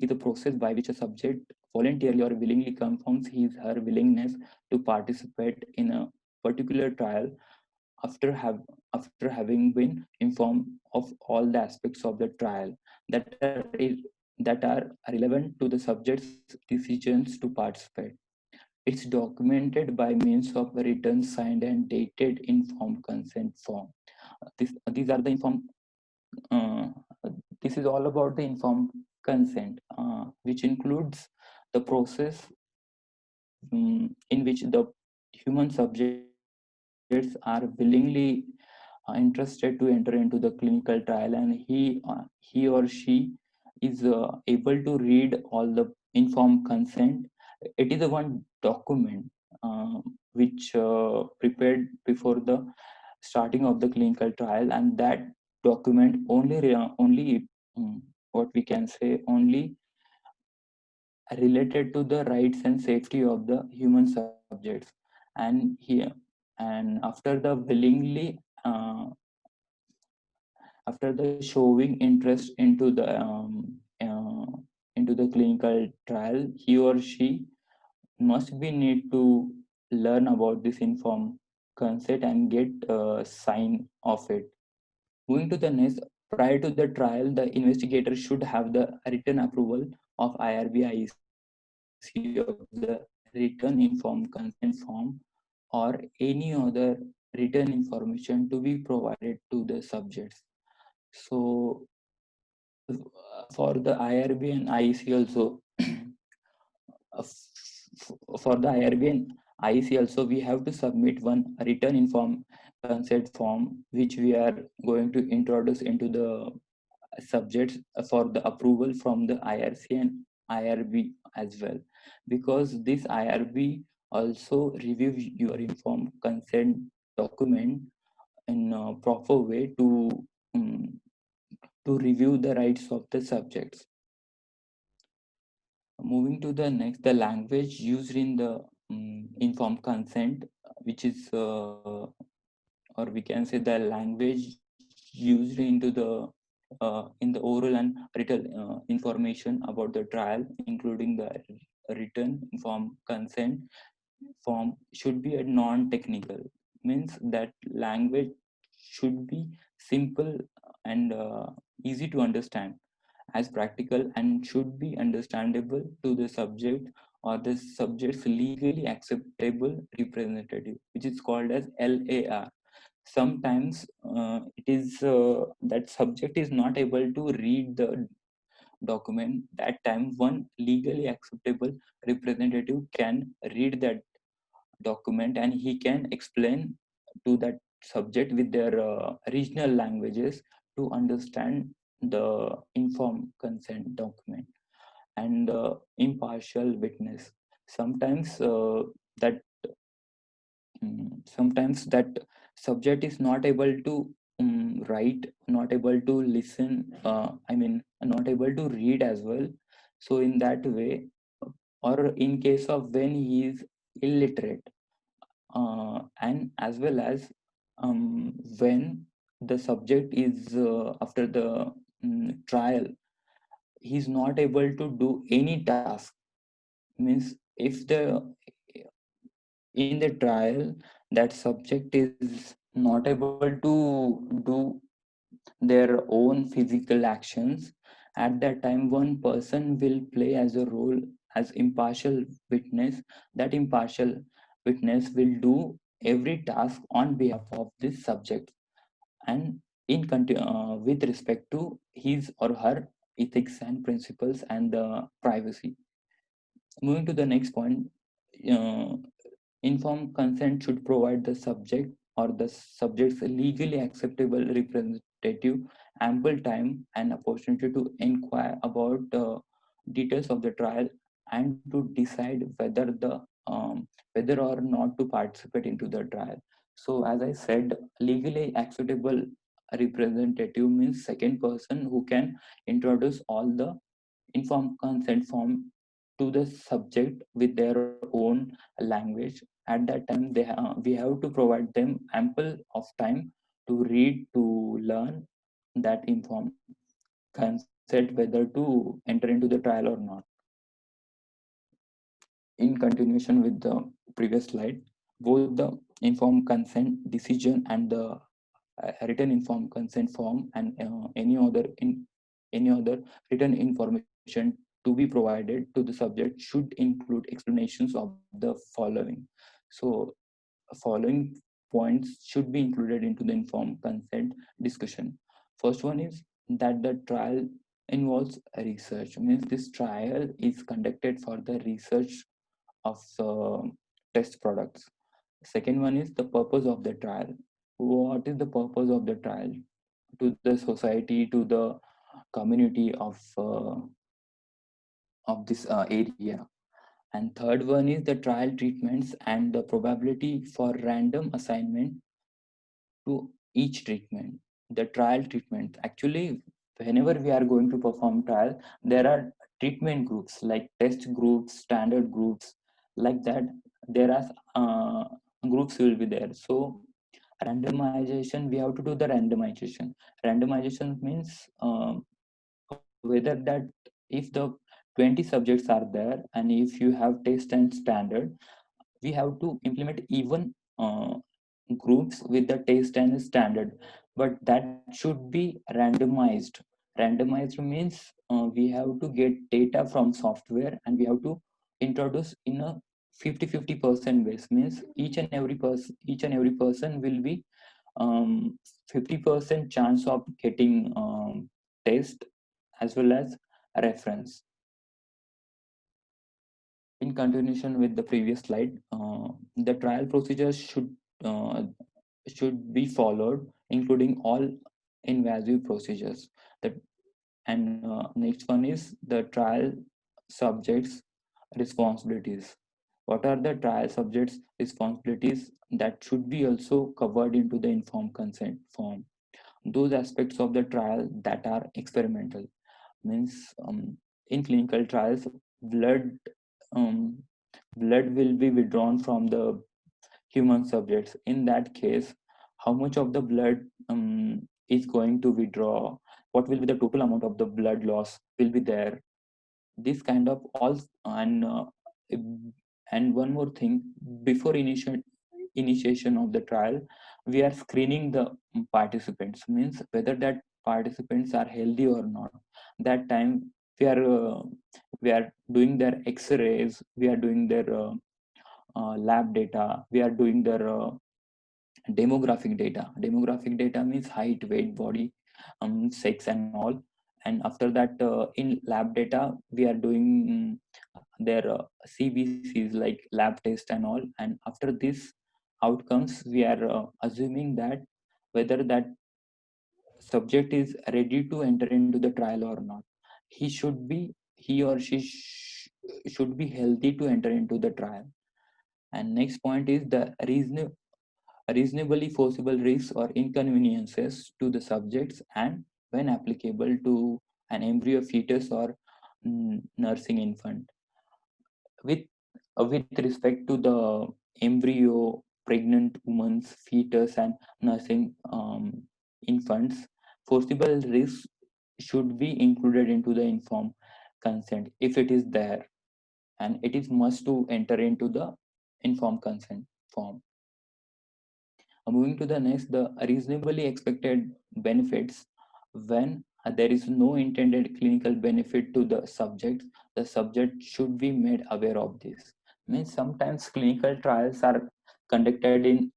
is a process by which a subject voluntarily or willingly confirms his her willingness to participate in a particular trial after having been informed of all the aspects of the trial that that are relevant to the subject's decisions to participate. It's documented by means of a written, signed, and dated informed consent form. These are the informed. Uh, this is all about the informed consent, which includes the process in which the human subjects are willingly interested to enter into the clinical trial, and he or she is able to read all the informed consent. It is a one document which prepared before the starting of the clinical trial, and that document only what we can say only related to the rights and safety of the human subjects. And here and after the showing interest into the clinical trial, he or she must be need to learn about this informed consent and get a sign of it. Moving to the next, prior to the trial, the investigator should have the written approval of IRB-IEC of the written informed consent form or any other written information to be provided to the subjects. So for the IRB and IEC also, for the IRB and IEC also, we have to submit one written informed consent form, which we are going to introduce into the subjects for the approval from the IRC and IRB as well, because this IRB also review your informed consent document in a proper way um, to review the rights of the subjects. Moving to the next, the language used in the informed consent, which is or we can say the language used into the in the oral and written information about the trial, including the written informed consent form, should be a non-technical. Means that language should be simple and easy to understand, as practical, and should be understandable to the subject or the subject's legally acceptable representative, which is called as LAR. Sometimes it is that subject is not able to read the document. That time one legally acceptable representative can read that document, and he can explain to that subject with their regional languages to understand the informed consent document. And impartial witness, sometimes that sometimes that subject is not able to write, not able to listen, I mean not able to read as well. So in that way, or in case of when he is illiterate, and as well as when the subject is after the trial, he's not able to do any task. Means if the in the trial that subject is not able to do their own physical actions, at that time one person will play as a role as impartial witness. That impartial witness will do every task on behalf of this subject, and with respect to his or her ethics and principles and the privacy. Moving to the next point, uh, informed consent should provide the subject or the subject's legally acceptable representative ample time and opportunity to inquire about details of the trial and to decide whether or not to participate into the trial. So, as I said, legally acceptable representative means second person who can introduce all the informed consent form to the subject with their own language. At that time we have to provide them ample of time to read, to learn that informed consent whether to enter into the trial or not. In continuation with the previous slide, both the informed consent decision and the written informed consent form and any other written information to be provided to the subject should include explanations of the following. So following points should be included into the informed consent discussion. First one is that the trial involves research. Means this trial is conducted for the research of test products. Second one is the purpose of the trial. What is the purpose of the trial? To the society, to the community of this area. And third one is the trial treatments and the probability for random assignment to each treatment. The trial treatment, actually, whenever we are going to perform trial, there are treatment groups like test groups, standard groups, like that. There are groups will be there. So randomization, we have to do the randomization. Randomization means whether that if the 20 subjects are there and if you have test and standard, we have to implement even groups with the test and standard, but that should be randomized. Randomized means we have to get data from software and we have to introduce in a 50-50% base. Means each and every person will be 50% chance of getting test as well as reference. in continuation with the previous slide, the trial procedures should be followed, including all invasive procedures. That and next one is the trial subjects responsibilities. What are the trial subjects responsibilities that should be also covered into the informed consent form? Those aspects of the trial that are experimental means in clinical trials, blood um, blood will be withdrawn from the human subjects. In that case, how much of the blood is going to withdraw, what will be the total amount of the blood loss will be there, this kind of all. And one more thing, before initiation of the trial, we are screening the participants, means whether that participants are healthy or not. That time we are uh, we are doing their x-rays, we are doing their lab data, we are doing their demographic data. Demographic data means height, weight, body, sex and all. And after that, in lab data we are doing their CBCs like lab test and all. And after this outcomes, we are assuming that whether that subject is ready to enter into the trial or not. He or she should be healthy to enter into the trial. And next point is the reasonably foreseeable risks or inconveniences to the subjects, and when applicable to an embryo, fetus, or nursing infant. With respect to the embryo, pregnant women's fetus, and nursing infants, foreseeable risks should be included into the informed consent if it is there, and it is must to enter into the informed consent form. Moving to the next, the reasonably expected benefits. When there is no intended clinical benefit to the subject should be made aware of this. Means sometimes clinical trials are conducted in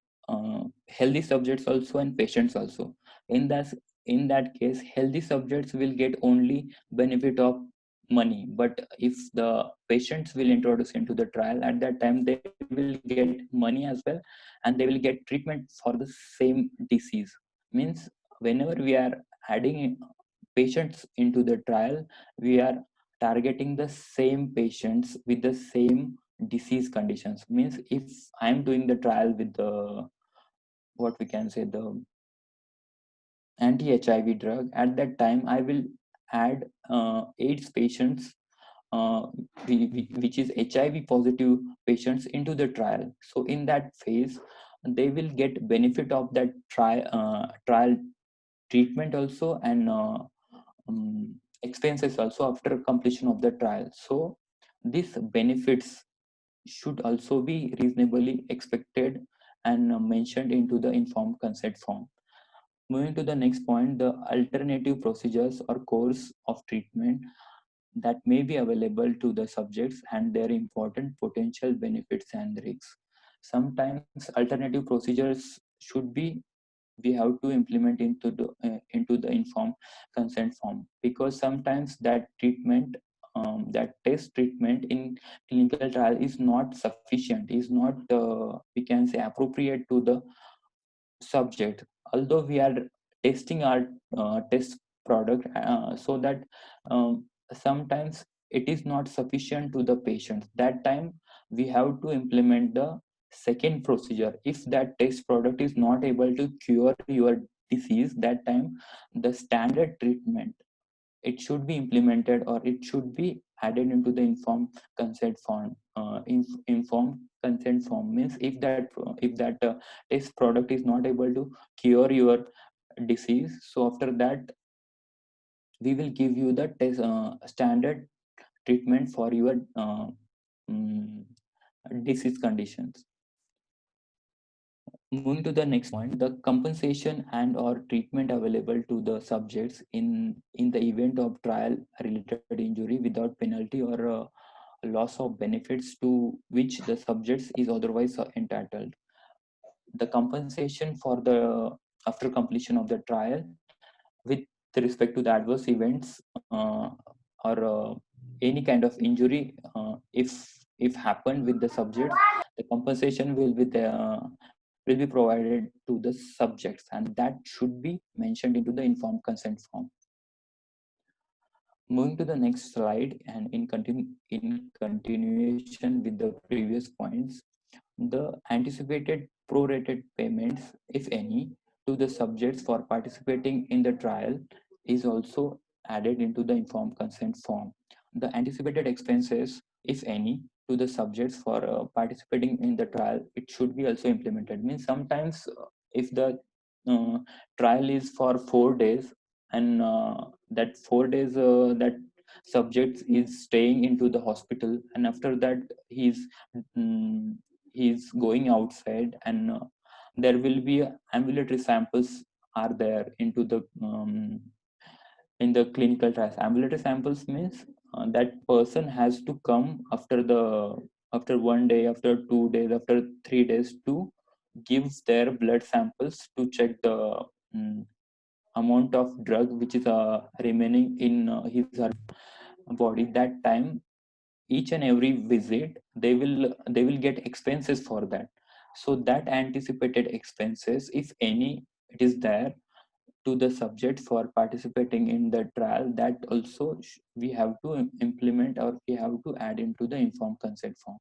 healthy subjects also and patients also. In that in that case, healthy subjects will get only benefit of money, but if the patients will introduce into the trial, at that time they will get money as well, and they will get treatment for the same disease. Means whenever we are adding patients into the trial, we are targeting the same patients with the same disease conditions. Means if I am doing the trial with the, what we can say, the anti-HIV drug, at that time I will add AIDS patients, which is HIV positive patients into the trial. So in that phase, they will get benefit of that trial treatment also, and expenses also after completion of the trial. So these benefits should also be reasonably expected and mentioned into the informed consent form. Moving to the next point, the alternative procedures or course of treatment that may be available to the subjects and their important potential benefits and risks. Sometimes alternative procedures should be, we have to implement into the informed consent form, because sometimes that treatment, that test treatment in clinical trial is not sufficient, is not we can say appropriate to the subject. Although we are testing our test product, so that sometimes it is not sufficient to the patient. That time we have to implement the second procedure. If that test product is not able to cure your disease, that time the standard treatment, it should be implemented, or it should be added into the informed consent form. Informed consent form means if that test product is not able to cure your disease, so after that we will give you the standard treatment for your mm, disease conditions. Moving to the next point, the compensation and or treatment available to the subjects in the event of trial related injury without penalty or loss of benefits to which the subjects is otherwise entitled. The compensation for the after completion of the trial with respect to the adverse events or any kind of injury, if if happened with the subjects, the compensation will be provided to the subjects, and that should be mentioned into the informed consent form. Moving to the next slide, and in continuation with the previous points, the anticipated prorated payments, if any, to the subjects for participating in the trial is also added into the informed consent form. The anticipated expenses, if any, to the subjects for participating in the trial, it should be also implemented. Means sometimes if the uh, trial is for 4 days, and that 4 days that subject is staying into the hospital, and after that mm, he's going outside, and there will be ambulatory samples are there into the in the clinical trials. Ambulatory samples means that person has to come after 1 day, after 2 days, after 3 days to give their blood samples to check the mm, amount of drug which is remaining in his or her body. That time, each and every visit, they will get expenses for that. So that anticipated expenses, if any, it is there to the subject for participating in the trial, that also we have to implement, or we have to add into the informed consent form.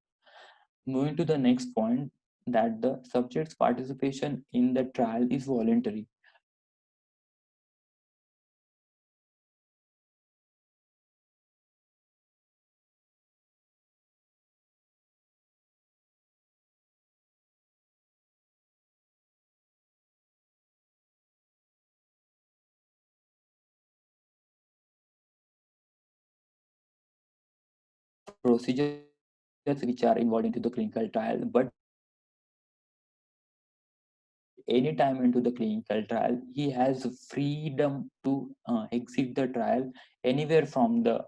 Moving to the next point, that the subject's participation in the trial is voluntary. Procedures which are involved into the clinical trial, but any time into the clinical trial, he has freedom to exit the trial anywhere from the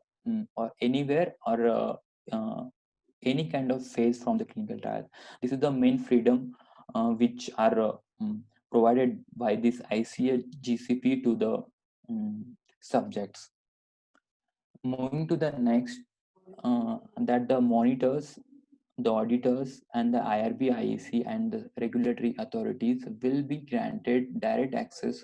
or anywhere, or any kind of phase from the clinical trial. This is the main freedom which are provided by this ICH GCP to the subjects. Moving to the next, that the monitors, the auditors, and the IRB, IEC, and the regulatory authorities will be granted direct access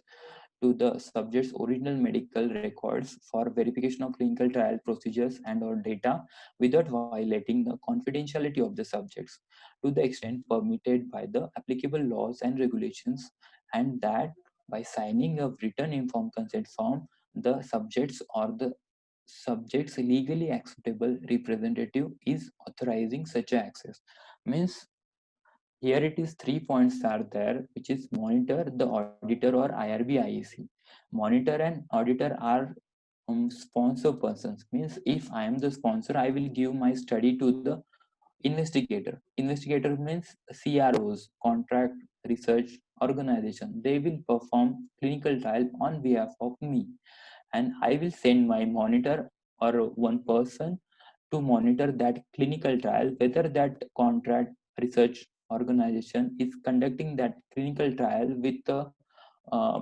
to the subject's original medical records for verification of clinical trial procedures and or data without violating the confidentiality of the subjects to the extent permitted by the applicable laws and regulations, and that by signing a written informed consent form, the subjects or the subject's legally acceptable representative is authorizing such access. Means here it is 3 points are there, which is monitor, the auditor, or IRB, IEC. Monitor and auditor are sponsor persons. Means if I am the sponsor, I will give my study to the investigator. Investigator means CROs, contract research organization. They will perform clinical trial on behalf of me, and I will send my monitor or one person to monitor that clinical trial, whether that contract research organization is conducting that clinical trial with a uh,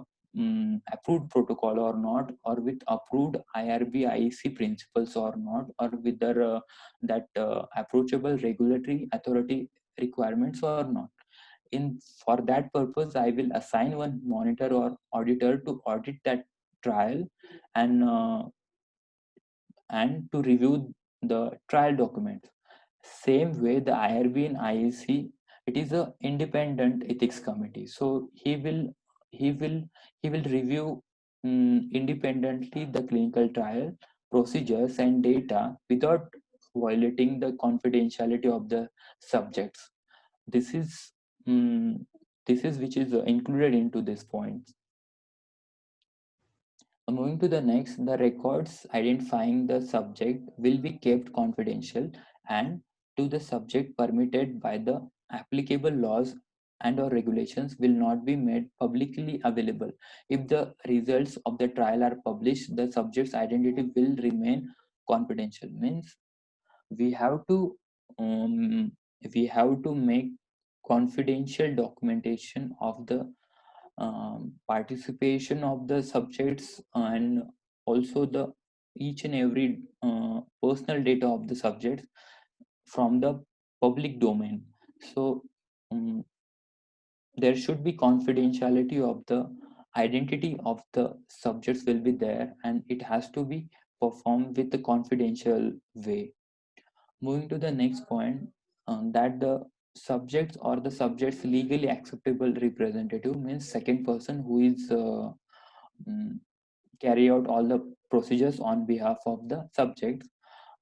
approved protocol or not, or with approved IRB IEC principles or not, or with that approachable regulatory authority requirements or not. In for that purpose, I will assign one monitor or auditor to audit that trial, and to review the trial documents. Same way, the IRB and IEC, it is a independent ethics committee. So he will he will review independently the clinical trial procedures and data without violating the confidentiality of the subjects. This is this is which is included into this point. Moving to the next, the records identifying the subject will be kept confidential and to the subject permitted by the applicable laws and or regulations will not be made publicly available. If the results of the trial are published, the subject's identity will remain confidential. Means we have to um, we have to make confidential documentation of the participation of the subjects, and also the each and every personal data of the subjects from the public domain. So there should be confidentiality of the identity of the subjects will be there, and it has to be performed with a confidential way. Moving to the next point, that the subjects or the subject's legally acceptable representative means second person who is mm, carry out all the procedures on behalf of the subjects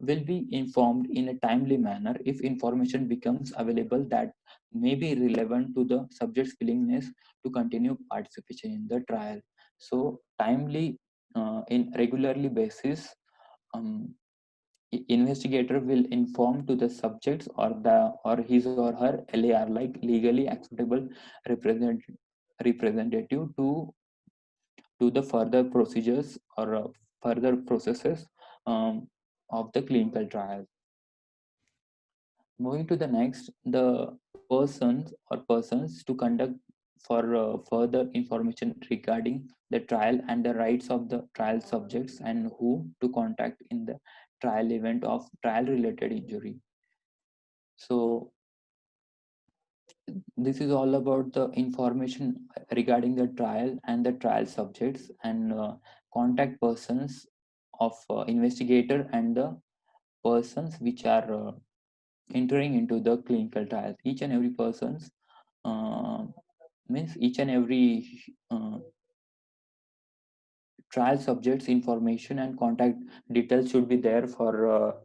will be informed in a timely manner if information becomes available that may be relevant to the subject's willingness to continue participation in the trial. So timely in regularly basis, um, investigator will inform to the subjects or his or her LAR, like legally acceptable representative, to the further procedures or further processes of the clinical trial. Moving to the next, the persons to conduct for further information regarding the trial and the rights of the trial subjects, and who to contact in the trial event of trial related injury. So this is all about the information regarding the trial and the trial subjects, and contact persons of investigator and the persons which are entering into the clinical trials. Each and every persons uh, means each and every trial subjects information and contact details should be there for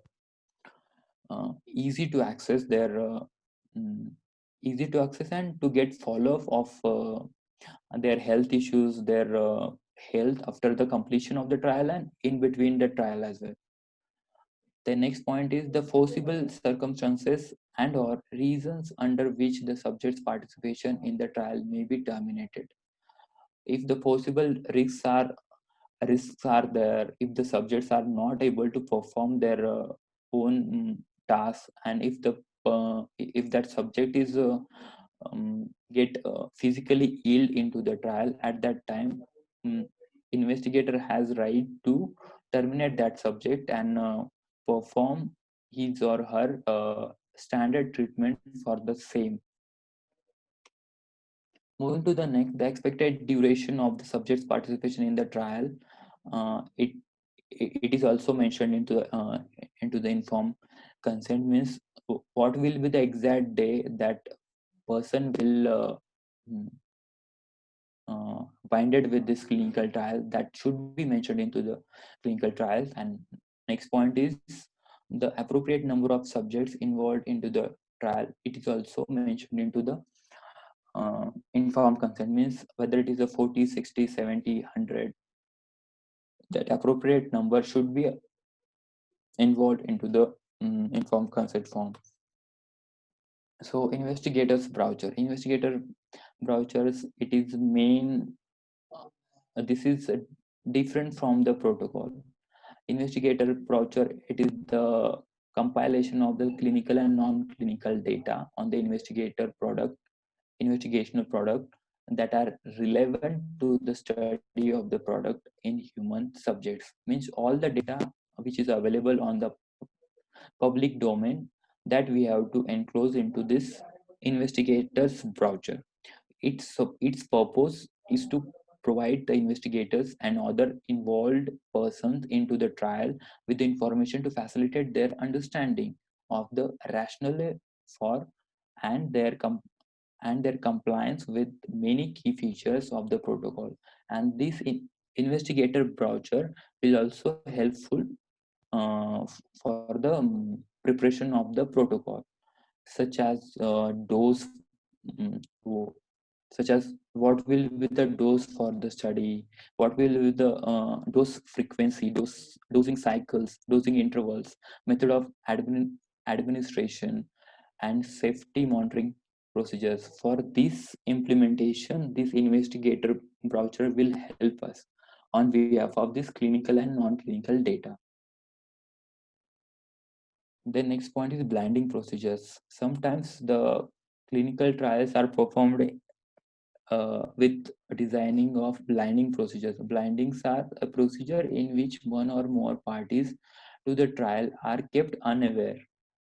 easy to access their mm, easy to access and to get follow up of their health issues, their health after the completion of the trial and in between the trial as well. The next point is the foreseeable circumstances and or reasons under which the subject's participation in the trial may be terminated. If the possible risks are there, if the subjects are not able to perform their own tasks, and if that subject is get physically ill into the trial, at that time um, investigator has right to terminate that subject and perform his or her standard treatment for the same. Moving to the next, the expected duration of the subject's participation in the trial. Uh, it it is also mentioned into the informed consent, means what will be the exact day that person will mm, binded with this clinical trial, that should be mentioned into the clinical trials. And next point is the appropriate number of subjects involved into the trial. It is also mentioned into the informed consent, means whether it is a 40, 60, 70, 100, that appropriate number should be involved into the informed consent form. So investigator brochures, it is main this is different from the protocol. Investigator brochure, it is the compilation of the clinical and non-clinical data on the investigational product that are relevant to the study of the product in human subjects. Means all the data which is available on the public domain, that we have to enclose into this investigator's brochure. Its purpose is to provide the investigators and other involved persons into the trial with the information to facilitate their understanding of the rationale for and their compliance with many key features of the protocol. And this investigator brochure will also helpful for the preparation of the protocol, such as mm, wo- such as what will be the dose for the study, what will be the dose frequency, dosing cycles, dosing intervals, method of administration, and safety monitoring procedures. For this implementation, this investigator brochure will help us on behalf of this clinical and non-clinical data. The next point is blinding procedures. Sometimes the clinical trials are performed with designing of blinding procedures. Blindings are a procedure in which one or more parties to the trial are kept unaware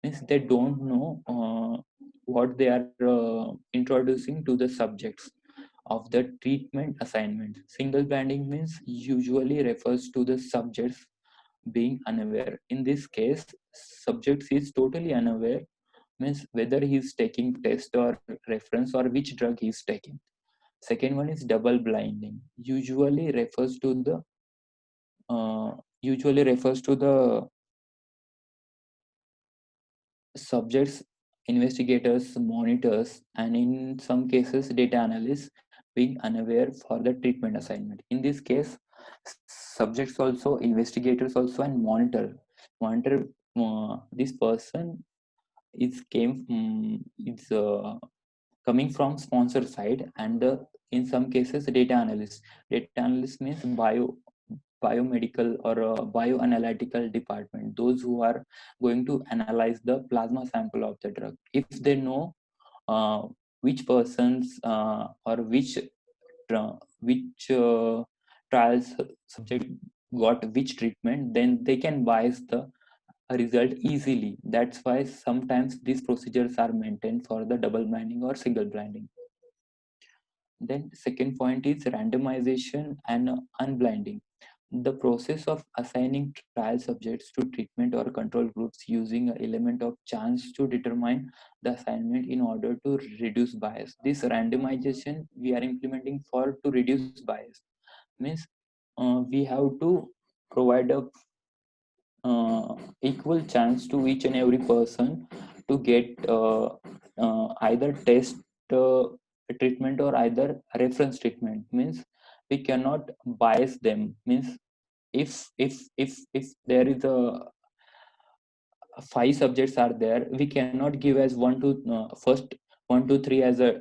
means they don't know what they are introducing to the subjects of the treatment assignment. Single blinding means usually refers to the subjects being unaware. In this case, subjects is totally unaware, means whether he is taking test or reference or which drug he is taking. Second one is double blinding. Usually refers to the subjects, investigators, monitors, and in some cases data analysts being unaware for the treatment assignment. In this case, subjects also, investigators also, and monitor this person is coming from sponsor side, and in some cases data analyst. Data analyst means biomedical or bioanalytical department, those who are going to analyze the plasma sample of the drug. If they know uh, which persons or which trials subject got which treatment, then they can bias the result easily. That's why sometimes these procedures are maintained for the double blinding or single blinding. Then second point is randomization and unblinding. The process of assigning trial subjects to treatment or control groups using an element of chance to determine the assignment in order to reduce bias. This randomization we are implementing for to reduce bias. Means we have to provide a equal chance to each and every person to get either test uh, treatment or either reference treatment. Means we cannot bias them. Means if there is a five subjects are there, we cannot give as first 1 2 3 as a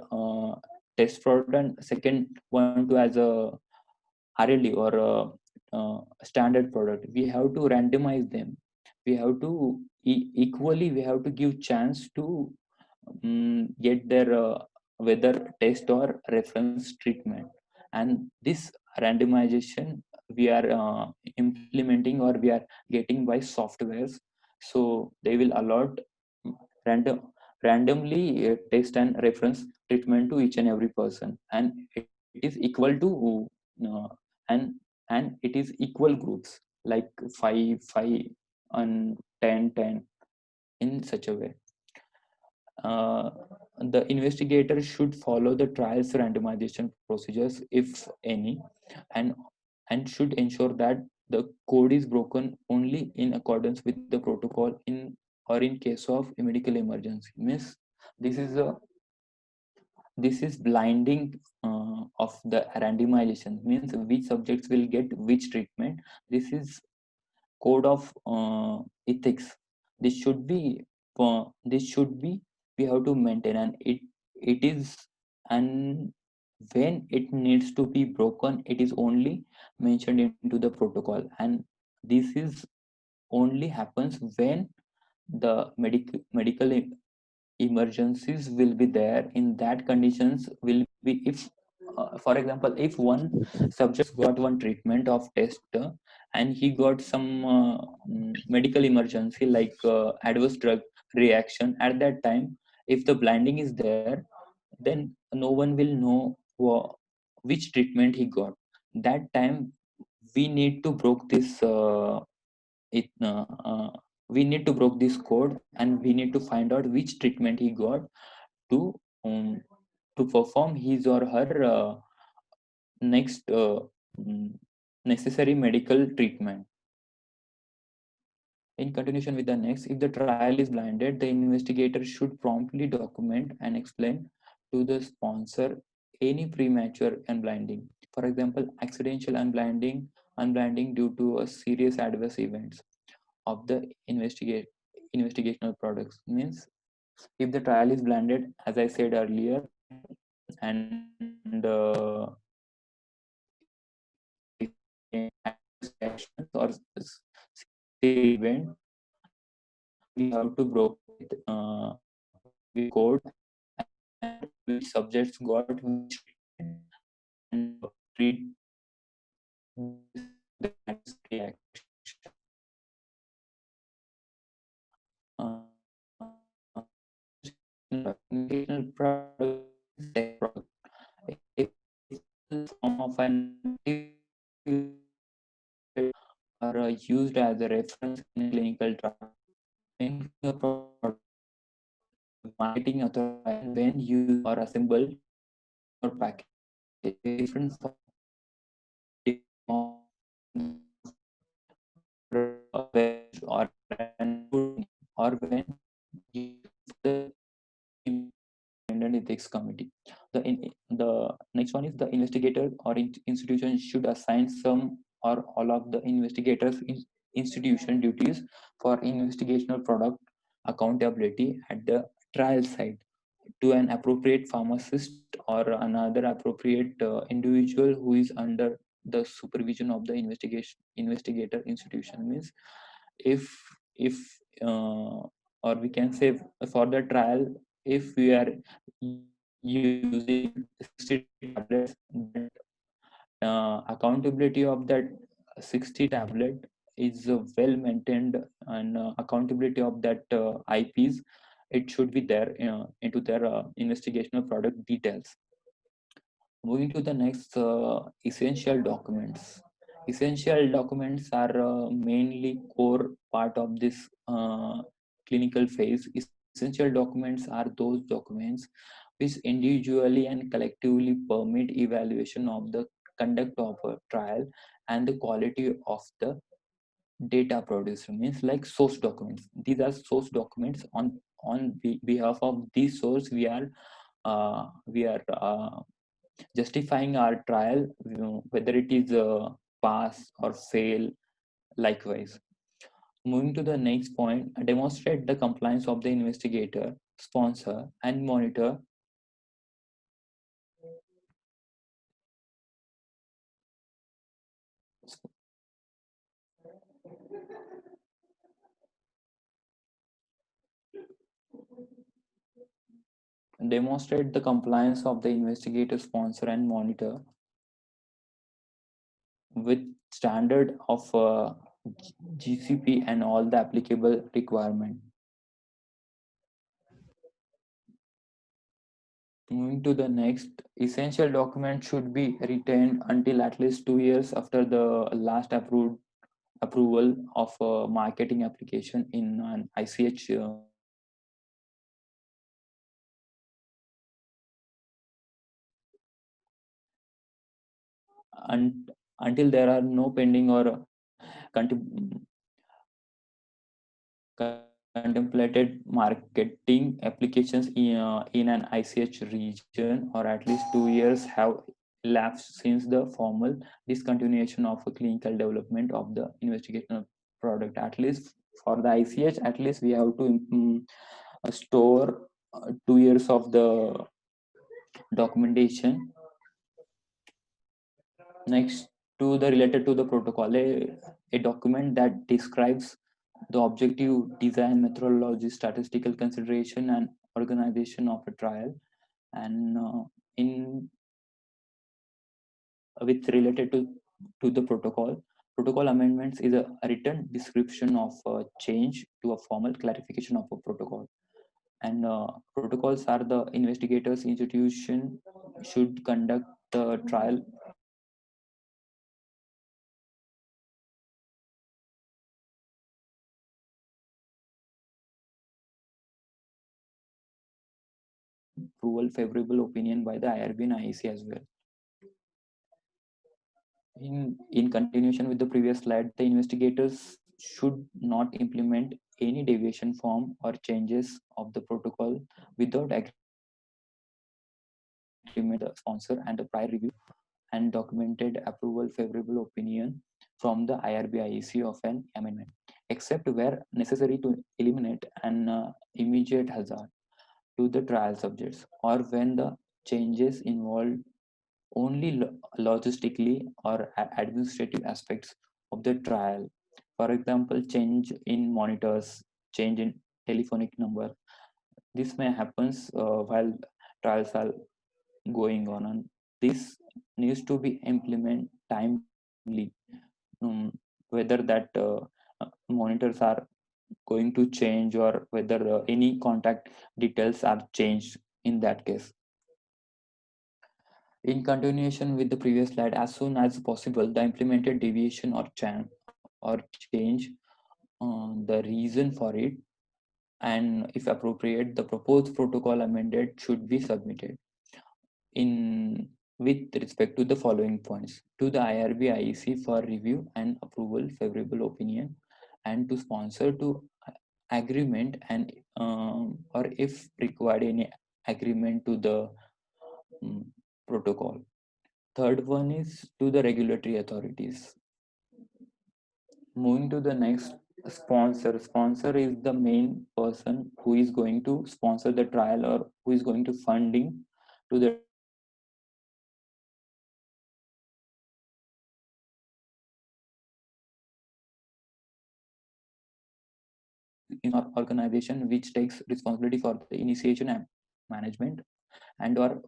test product, and second 1 2 as a RLD or standard product. We have to randomize them. We have to equally. We have to give chance to get their whether test or reference treatment. And this randomization we are implementing or we are getting by softwares. So they will allot random randomly test and reference treatment to each and every person, and it is equal to uh, and it is equal groups like 5 5 and 10 10 in such a way. uh, the investigator should follow the trials randomization procedures if any, and should ensure that the code is broken only in accordance with the protocol in or in case of a medical emergency. Means this is a this is blinding of the randomization, means which subjects will get which treatment. This is code of ethics. This should be we have to maintain, and it is. And when it needs to be broken, it is only mentioned into the protocol, and this is only happens when the medical emergencies will be there. In that conditions will be if for example, if one subject got one treatment of test and he got some medical emergency like adverse drug reaction, at that time if the blinding is there, then no one will know which treatment he got. That time we need to broke this it we need to broke this code, and we need to find out which treatment he got to um, to perform his or her next mm, necessary medical treatment. In continuation with the next, if the trial is blinded, the investigator should promptly document and explain to the sponsor any premature unblinding. For example, accidental unblinding due to a serious adverse events of the investigational products. Means if the trial is blinded, as I said earlier, and actions or event, we have to broke it with code and which subjects got which and treat the reaction. investigational product is tech product. If it's in the form of an or used as a reference in a clinical trial, when your product marketing authorization when used or assembled or packaged different form or or when the independent ethics committee. The next one is the investigator or institution should assign some or all of the investigators institution duties for investigational product accountability at the trial site to an appropriate pharmacist or another appropriate individual who is under the supervision of the investigator institution. Means if or we can say for the trial, if we are using 60 tablets, accountability of that 60 tablet is well maintained, and accountability of that IPs, it should be there into their investigational product details. Moving to the next, essential documents. Essential documents are mainly core part of this clinical phase. Essential documents are those documents which individually and collectively permit evaluation of the conduct of a trial and the quality of the data produced. Means like source documents. These are source documents. On behalf of these source, we are justifying our trial, whether it is pass or fail. Likewise, moving to the next point, demonstrate the compliance of the investigator, sponsor, and monitor demonstrate the compliance of the investigator, sponsor, and monitor with standard of GCP and all the applicable requirement. Moving to the next, essential document should be retained until at least 2 years after the last approval of a marketing application in an ICH. Until there are no pending or contemplated marketing applications in an ICH region, or at least 2 years have elapsed since the formal discontinuation of a clinical development of the investigational product. At least for the ICH, at least we have to store 2 years of the documentation. Next, to the related to the protocol, a document that describes the objective, design, methodology, statistical consideration, and organization of a trial, and in with related to the protocol amendments is a written description of a change to a formal clarification of a protocol. And protocols are the investigators institution should conduct the trial approval favorable opinion by the IRB and IEC as well. In continuation with the previous slide, the investigators should not implement any deviation form or changes of the protocol without agreement of the sponsor and the prior review and documented approval favorable opinion from the IRB IEC of an amendment, except where necessary to eliminate an immediate hazard to the trial subjects, or when the changes involve only logistically or administrative aspects of the trial. For example, change in monitors, change in telephonic number. This may happen while trials are going on, and this needs to be implemented timely. Whether that monitors are going to change, or whether any contact details are changed in that case. In continuation with the previous slide, as soon as possible, the implemented deviation or change, the reason for it, and if appropriate, the proposed protocol amended should be submitted in with respect to the following points: to the IRB IEC for review and approval, favorable opinion, and to sponsor to agreement, and or if required any agreement to the protocol. Third one is to the regulatory authorities. Moving to the next, sponsor is the main person who is going to sponsor the trial, or who is going to funding to the trial. In our organization which takes responsibility for the initiation and management and or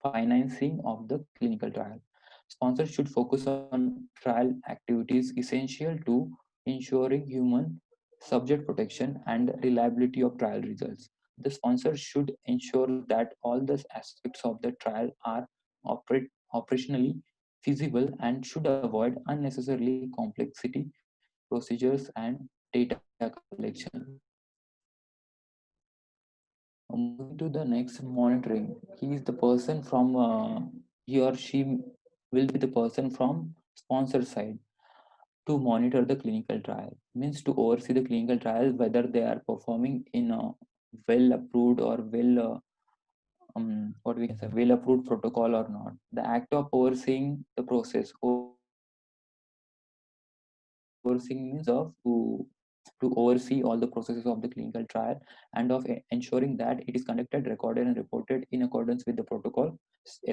financing of the clinical trial. Sponsors should focus on trial activities essential to ensuring human subject protection and reliability of trial results. The sponsor should ensure that all the aspects of the trial are operationally feasible and should avoid unnecessarily complexity, procedures, and data collection. Moving to the next, monitoring. He is the person from he or she will be the person from sponsor side to monitor the clinical trial. Means to oversee the clinical trial whether they are performing in a well approved or what we can say, well approved protocol or not. The act of overseeing the process. Overseeing means of to oversee all the processes of the clinical trial, and of ensuring that it is conducted, recorded, and reported in accordance with the protocol,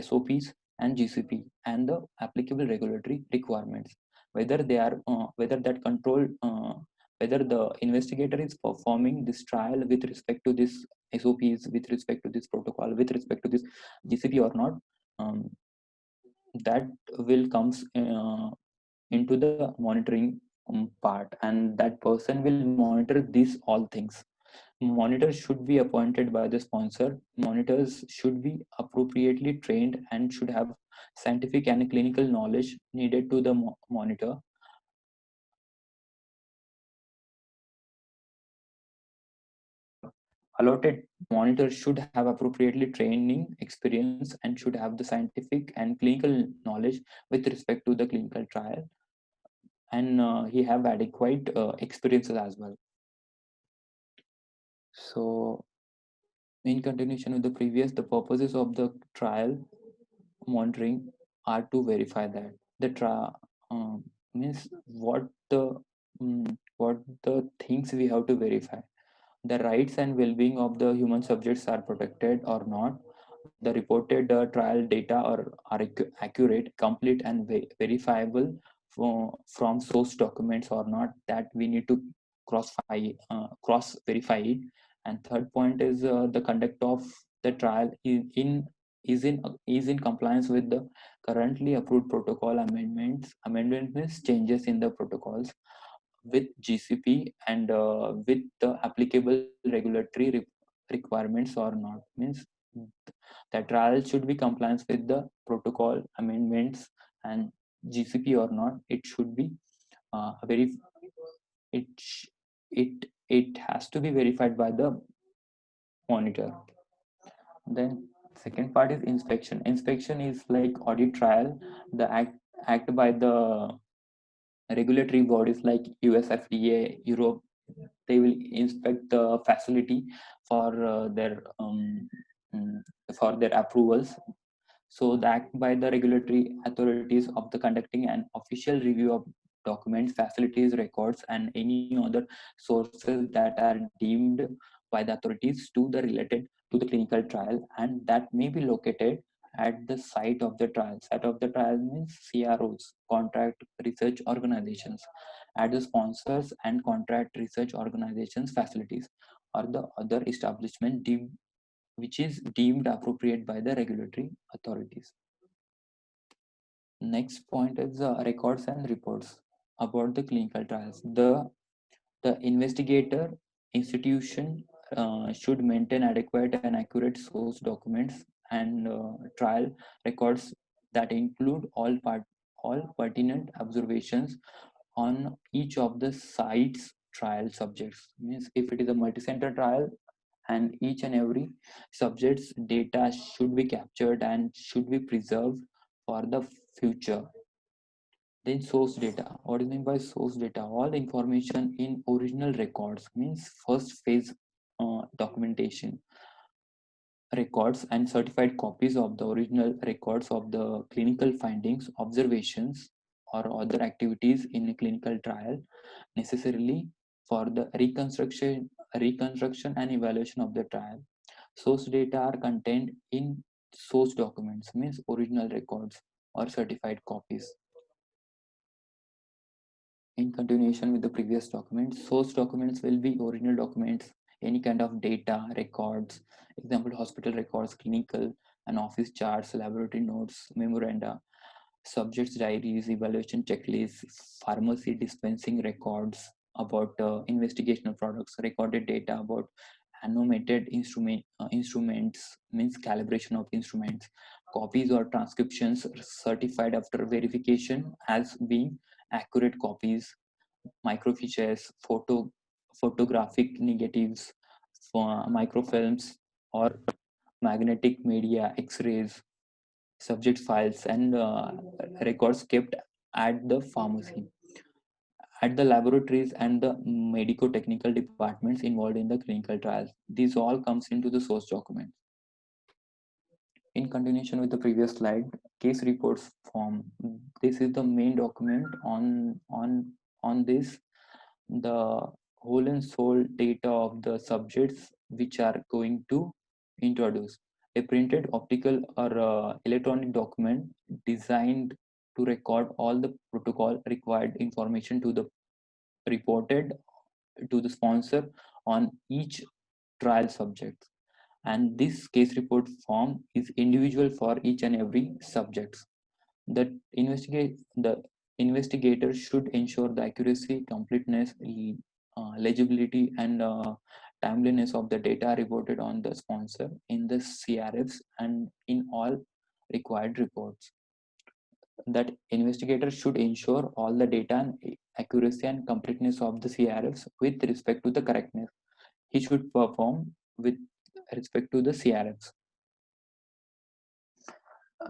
SOPs, and GCP, and the applicable regulatory requirements. Whether they are, whether that control, whether the investigator is performing this trial with respect to this SOPs, with respect to this protocol, with respect to this GCP or not, that will comes into the monitoring part, and that person will monitor these all things. Monitors should be appointed by the sponsor. Monitors should be appropriately trained and should have scientific and clinical knowledge needed to the monitor. Allotted monitors should have appropriately training experience and should have the scientific and clinical knowledge with respect to the clinical trial, and he have adequate experiences as well. So in continuation with the previous, the purposes of the trial monitoring are to verify that the trial means what the things we have to verify: the rights and well-being of the human subjects are protected or not, the reported trial data are accurate, complete, and verifiable from source documents or not, that we need to cross verify it. And third point is the conduct of the trial is in compliance with the currently approved protocol amendments means changes in the protocols with GCP, and with the applicable regulatory requirements or not. Means the trial should be compliance with the protocol amendments and GCP or not. It should be very it sh- it has to be verified by the monitor. Then second part is inspection. Inspection is like audit trial. The act by the regulatory bodies like US FDA, Europe. They will inspect the facility for mm, for their approvals. So the act by the regulatory authorities of the conducting an official review of documents, facilities, records, and any other sources that are deemed by the authorities to the related to the clinical trial, and that may be located at the site of the trial. Site of the trial means CROs, contract research organizations, at the sponsors and contract research organizations facilities, or the other establishment deemed which is deemed appropriate by the regulatory authorities. Next point is records and reports about the clinical trials. The The investigator institution should maintain adequate and accurate source documents and trial records that include all pertinent observations on each of the site's trial subjects. Means if it is a multi-center trial, and each and every subject's data should be captured and should be preserved for the future. Then source data. What is meant by source data? All information in original records, means first phase documentation records and certified copies of the original records of the clinical findings, observations, or other activities in a clinical trial necessarily for the reconstruction and evaluation of the trial. Source data are contained in source documents, means original records or certified copies. In continuation with the previous documents, source documents will be original documents, any kind of data, records, example hospital records, clinical and office charts, laboratory notes, memoranda, subjects diaries, evaluation checklists, pharmacy dispensing records about investigational products, recorded data about annotated instruments, means calibration of instruments, copies or transcriptions certified after verification as being accurate copies, microfiches, photographic negatives, microfilms, or magnetic media, X-rays, subject files, and records kept at the pharmacy, at the laboratories, and the medico-technical departments involved in the clinical trials. These all comes into the source document. In continuation with the previous slide, case reports form. This is the main document on this, the whole and soul data of the subjects which are going to introduce. A printed optical or electronic document designed to record all the protocol required information to the reported to the sponsor on each trial subject, and this case report form is individual for each and every subjects. The investigator should ensure the accuracy, completeness, legibility, and timeliness of the data reported on the sponsor in the CRFs and in all required reports. That investigator should ensure all the data and accuracy and completeness of the CRFs with respect to the correctness. He should perform with respect to the CRFs.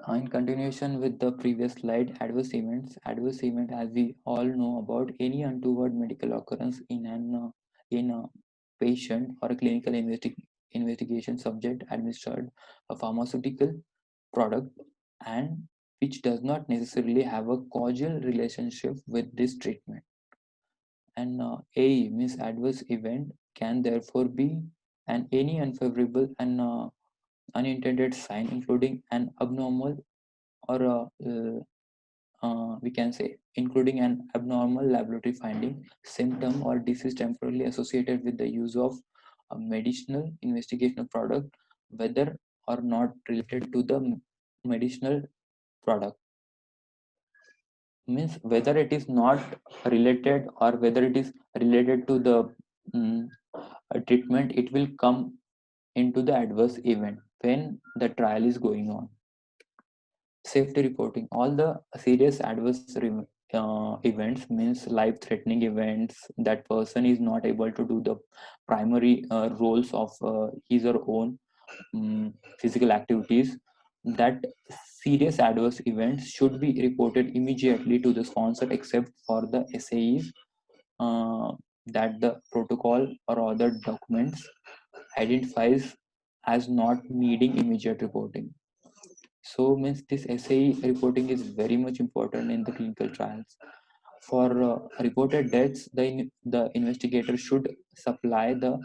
In continuation with the previous slide, adverse events. Adverse event, as we all know about, any untoward medical occurrence in a patient or a clinical investigation subject administered a pharmaceutical product and which does not necessarily have a causal relationship with this treatment. And AE means adverse event can therefore be any unfavorable and unintended sign, including an abnormal or we can say including an abnormal laboratory finding, symptom, or disease temporarily associated with the use of a medicinal investigational product, whether or not related to the medicinal product. Means whether it is not related or whether it is related to the mm, treatment, it will come into the adverse event when the trial is going on. Safety reporting. All the serious adverse events, means life threatening events, that person is not able to do the primary roles of his or own physical activities, that serious adverse events should be reported immediately to the sponsor, except for the SAEs that the protocol or other documents identifies as not needing immediate reporting. So means this SAE reporting is very much important in the clinical trials. For reported deaths, the investigator should supply the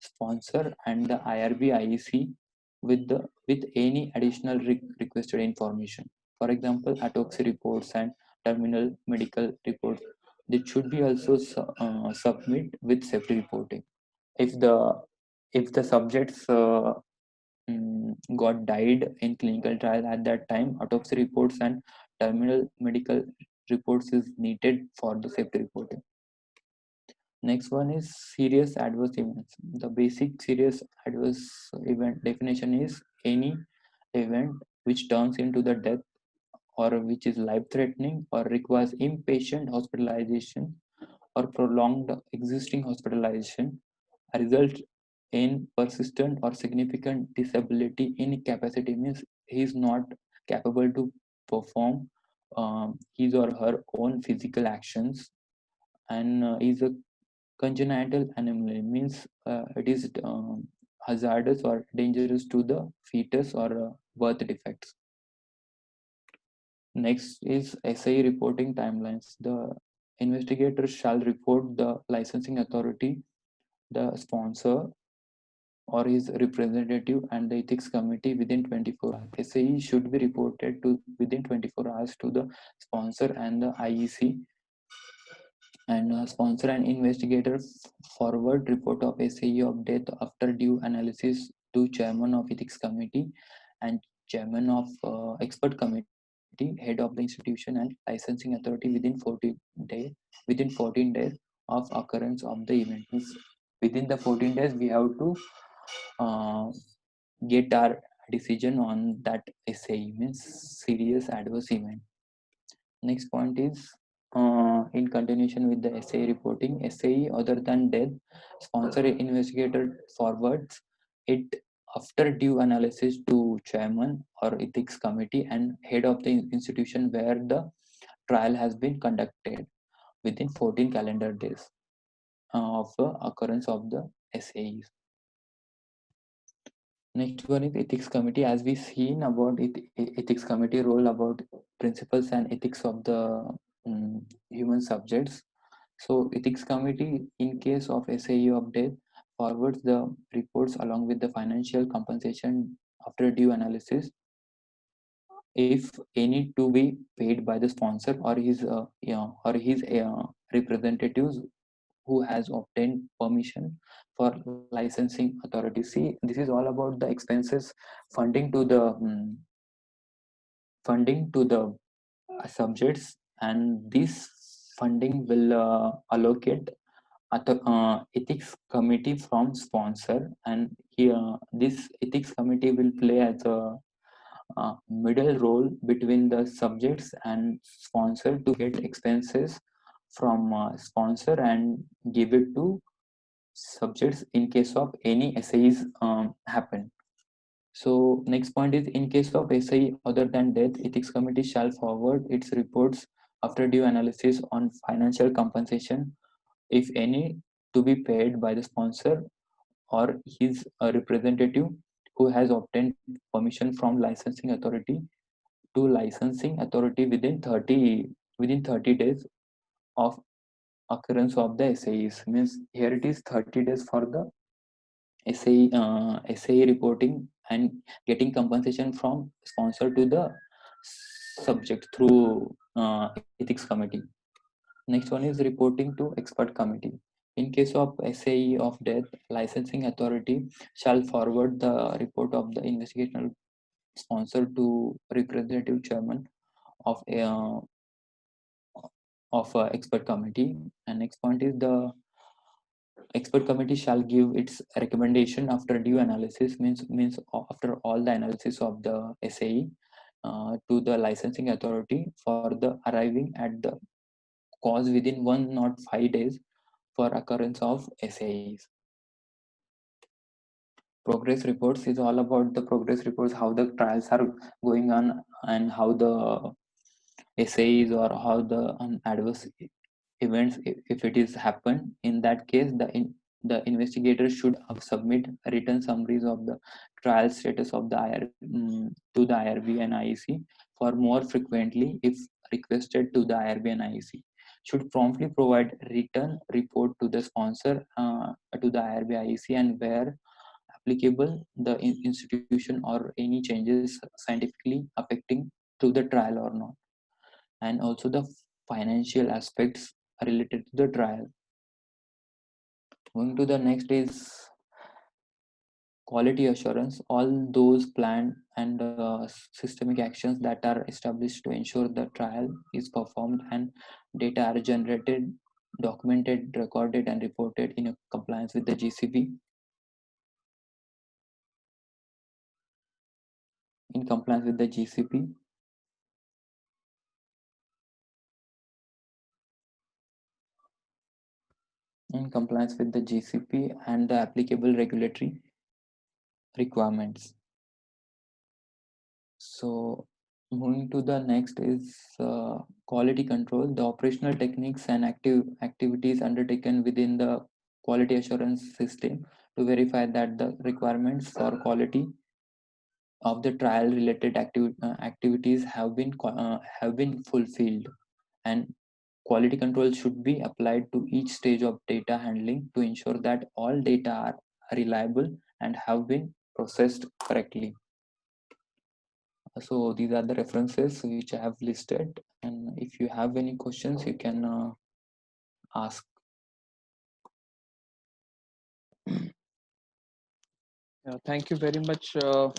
sponsor and the IRB IEC with any additional requested information. For example, autopsy reports and terminal medical reports. They should be also submit with safety reporting. If the subjects got died in clinical trial at that time, autopsy reports and terminal medical reports is needed for the safety reporting. Next one is serious adverse events. The basic serious adverse event definition is any event which turns into the death or which is life threatening or requires inpatient hospitalization or prolonged existing hospitalization, result in persistent or significant disability incapacity, means he is not capable to perform his or her own physical actions, and is a congenital anomaly, means it is hazardous or dangerous to the fetus or birth defects. Next is SAE reporting timelines. The investigator shall report the licensing authority, the sponsor or his representative, and the ethics committee within 24 hours. SAE should be reported to within 24 hours to the sponsor and the IEC, and sponsor and investigator forward report of SAE of death after due analysis to chairman of ethics committee and chairman of expert committee, head of the institution and licensing authority within 14 days of occurrence of the event. Means within the 14 days we have to uh, get our decision on that SAE, means serious adverse event. Next point is in continuation with the SAE reporting, SAE other than death, sponsor investigator forwards it after due analysis to chairman or ethics committee and head of the institution where the trial has been conducted within 14 calendar days of the occurrence of the SAEs. Next one is ethics committee. As we seen about ethics committee role, about principles and ethics of the human subjects. So ethics committee, in case of SAE of death, forwards the reports along with the financial compensation after due analysis, if any, to be paid by the sponsor or his representatives who has obtained permission for licensing authority. See, this is all about the expenses funding to the subjects, and this funding will allocate at the ethics committee from sponsor, and here this ethics committee will play as a middle role between the subjects and sponsor to get expenses from sponsor and give it to subjects in case of any SAEs happen. So next point is, in case of SAE other than death, ethics committee shall forward its reports after due analysis on financial compensation, if any, to be paid by the sponsor or his representative who has obtained permission from licensing authority to licensing authority within 30 days of occurrence of the SAEs. Means here it is 30 days for the SAE reporting and getting compensation from sponsor to the subject through ethics committee. Next one is reporting to expert committee. In case of SAE of death, licensing authority shall forward the report of the investigational sponsor to representative chairman of expert committee. And next point is, the expert committee shall give its recommendation after due analysis, means after all the analysis of the SAE to the licensing authority for the arriving at the cause within 105 days for occurrence of SAEs. Progress reports is all about the progress reports, how the trials are going on and how the SAEs or how the adverse events, if it is happened. In that case, the investigator should submit written summaries of the trial status of the to the IRB and IEC for more frequently if requested to the IRB and IEC. Should promptly provide written report to the sponsor to the IRB IEC, and where applicable the institution or any changes scientifically affecting to the trial or not, and also the financial aspects related to the trial. Going to the next is quality assurance. All those planned and systemic actions that are established to ensure the trial is performed and data are generated documented, recorded, and reported in compliance with the GCP. In compliance with the GCP. In compliance with the GCP and the applicable regulatory requirements. So moving to the next is quality control, the operational techniques and activities undertaken within the quality assurance system to verify that the requirements or quality of the trial related activities have been fulfilled, and quality control should be applied to each stage of data handling to ensure that all data are reliable and have been processed correctly. So these are the references which I have listed, and if you have any questions you can ask. Thank you very much,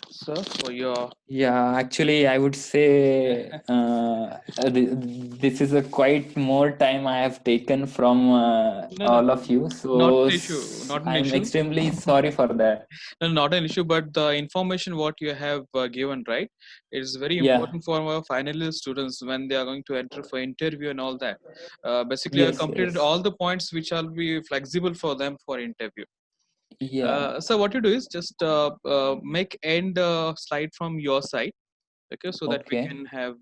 sir, for your. Yeah, actually, I would say this is a quite more time I have taken from No, no, all of you. not So an issue. Not an I'm issue. extremely sorry for that. No, not an issue. But the information what you have given, right, is very Yeah. important for our final year students when they are going to enter for interview and all that. Basically, I Yes, completed yes. all the points which will be flexible for them for interview. Yeah. So what you do is just make end slide from your side, okay, so that we Okay. can have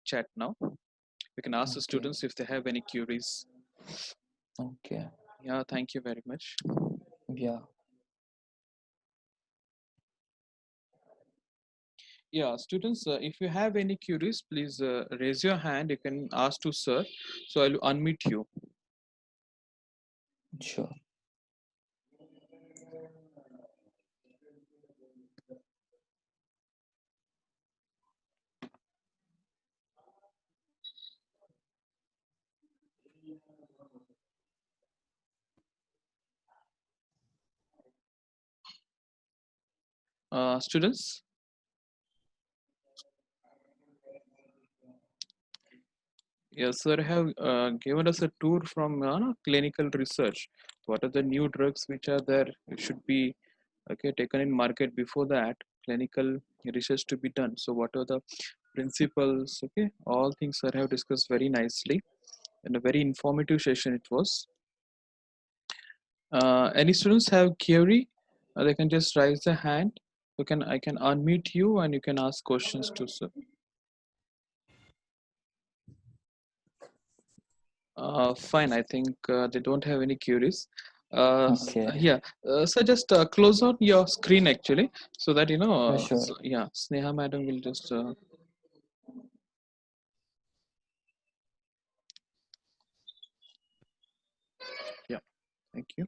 chat now. We can ask the Okay. students if they have any queries. Okay. Yeah, thank you very much. Yeah. Yeah, students, if you have any queries, please raise your hand. You can ask to sir. So I'll unmute you. Sure. Students? Yes, sir, have given us a tour from clinical research. What are the new drugs which are there should be taken in market before that clinical research to be done. So what are the principles? Okay, all things sir have discussed very nicely and a very informative session it was. Any students have query? They can just raise their hand. I can unmute you and you can ask questions to sir. Fine, I think they don't have any queries. Okay. Yeah, so just close out your screen actually, so that you know. Sure. So, yeah, Sneha madam will just. Yeah, thank you.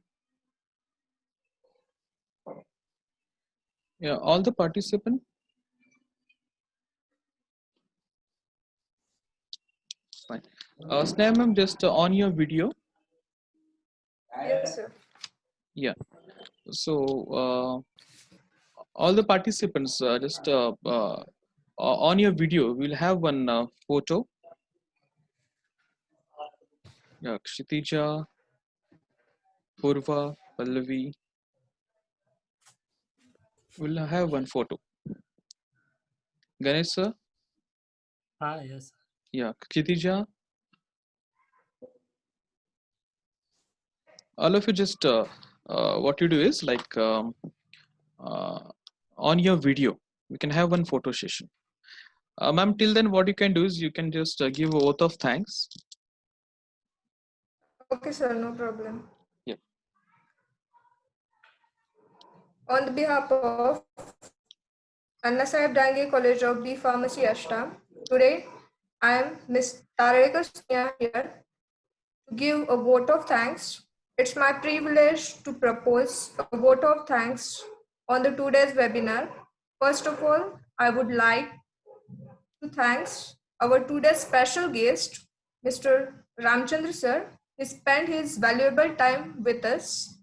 Yeah, all the participants. Fine. Sneha ma'am, just on your video. Yes, sir. Yeah. So all the participants just on your video we'll have one photo. Yeah, Kshitija, Purva, Pallavi. We'll have one photo. Ganesh sir. Yes. Yeah, Kshitija. All of you just what you do is like uh, on your video we can have one photo session. Ma'am, till then what you can do is you can just give a vote of thanks. Okay, sir, no problem. Yep. On the behalf of Anna Sahib Dange College of B Pharmacy, Ashtam, today I am Ms. Tareka Sneha here to give a vote of thanks. It's my privilege to propose a vote of thanks on the today's webinar. First of all, I would like to thank our today's special guest, Mr. Ramchandra sir. He spent his valuable time with us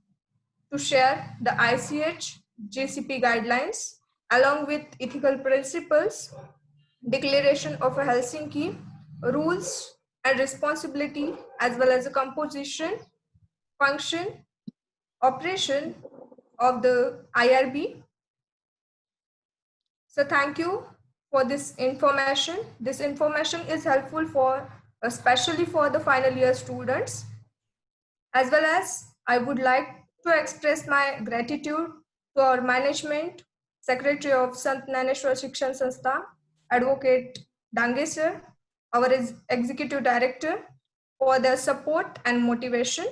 to share the ICH GCP guidelines along with ethical principles, declaration of a Helsinki rules and responsibility, as well as the composition, function, operation of the IRB. So thank you for this information. This information is helpful for, especially for the final year students, as well as I would like to express my gratitude to our management, Secretary of Sant Naneshwar Shikshan Sanstha, Advocate Dange sir, our Executive Director, for their support and motivation.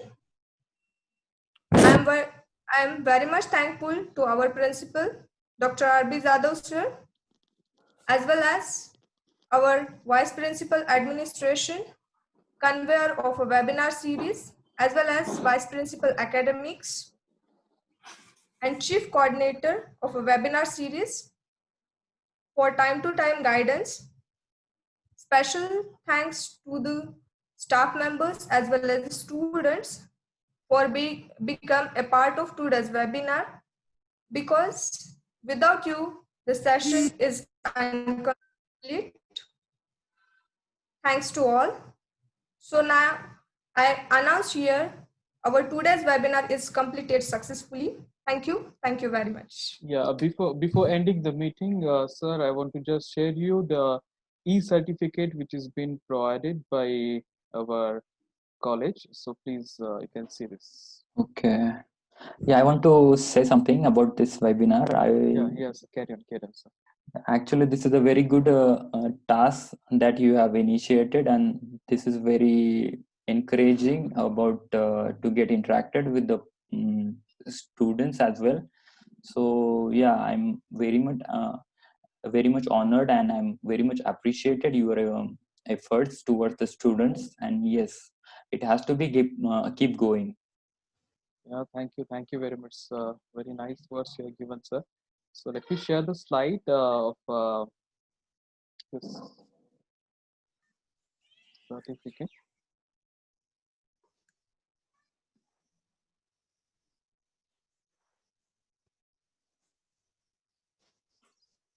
I am very much thankful to our principal, Dr. R.B. Zadav sir, as well as our Vice Principal Administration, conveyor of a webinar series, as well as Vice Principal Academics and Chief Coordinator of a webinar series for time-to-time guidance. Special thanks to the staff members as well as the students for become a part of today's webinar, because without you, the session is incomplete. Thanks to all. So now I announce here our today's webinar is completed successfully. Thank you. Thank you very much. Yeah, before ending the meeting, sir, I want to just share you the e-certificate which is being provided by our college. So please, you can see this. Okay. Yeah, I want to say something about this webinar. Yeah, yes, carry on, sir. Actually, this is a very good task that you have initiated, and this is very encouraging about to get interacted with the students as well. So yeah, I'm very much honored, and I'm very much appreciated your efforts towards the students. And yes, it has to be keep going. Yeah, thank you very much, sir. Very nice words you have given, sir. So let me share the slide of this certificate.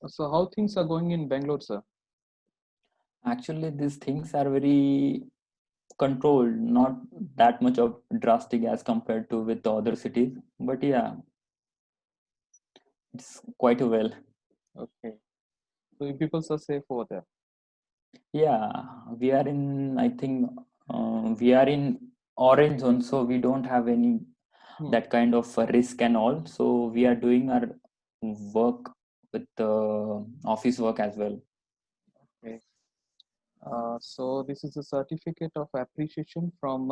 So how things are going in Bangalore, sir? Actually, these things are very controlled, not that much of drastic as compared to with the other cities, but yeah, it's quite well. Okay. So you people are safe over there. Yeah, we are in, I think we are in orange zone, so we don't have any that kind of risk and all. So we are doing our work with the office work as well. Okay. So this is a certificate of appreciation from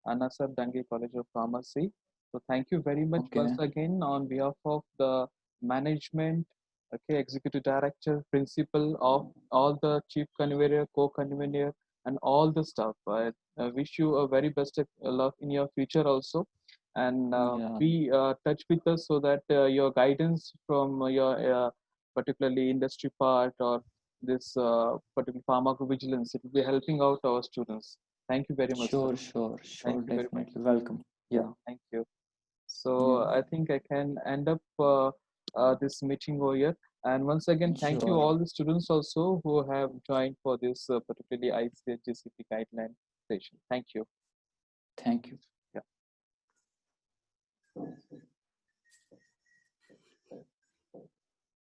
Anna Saheb Dange College of Pharmacy. So thank you very much Okay. once again on behalf of the management, okay, executive director, principal of all the chief conveyor, co-conveyor, and all the staff. I wish you a very best of luck in your future also, and Yeah, be touch with us so that your guidance from your particularly industry part or this particular pharmacovigilance, it will be helping out our students. Thank you very much, sir. sure, Thank you very much. definitely welcome. Yeah, Thank you. So yeah, I think I can end up this meeting over here. And once again, thank you sure. all the students also who have joined for this particularly ICH GCP guideline session. Thank you. Thank you. Yeah.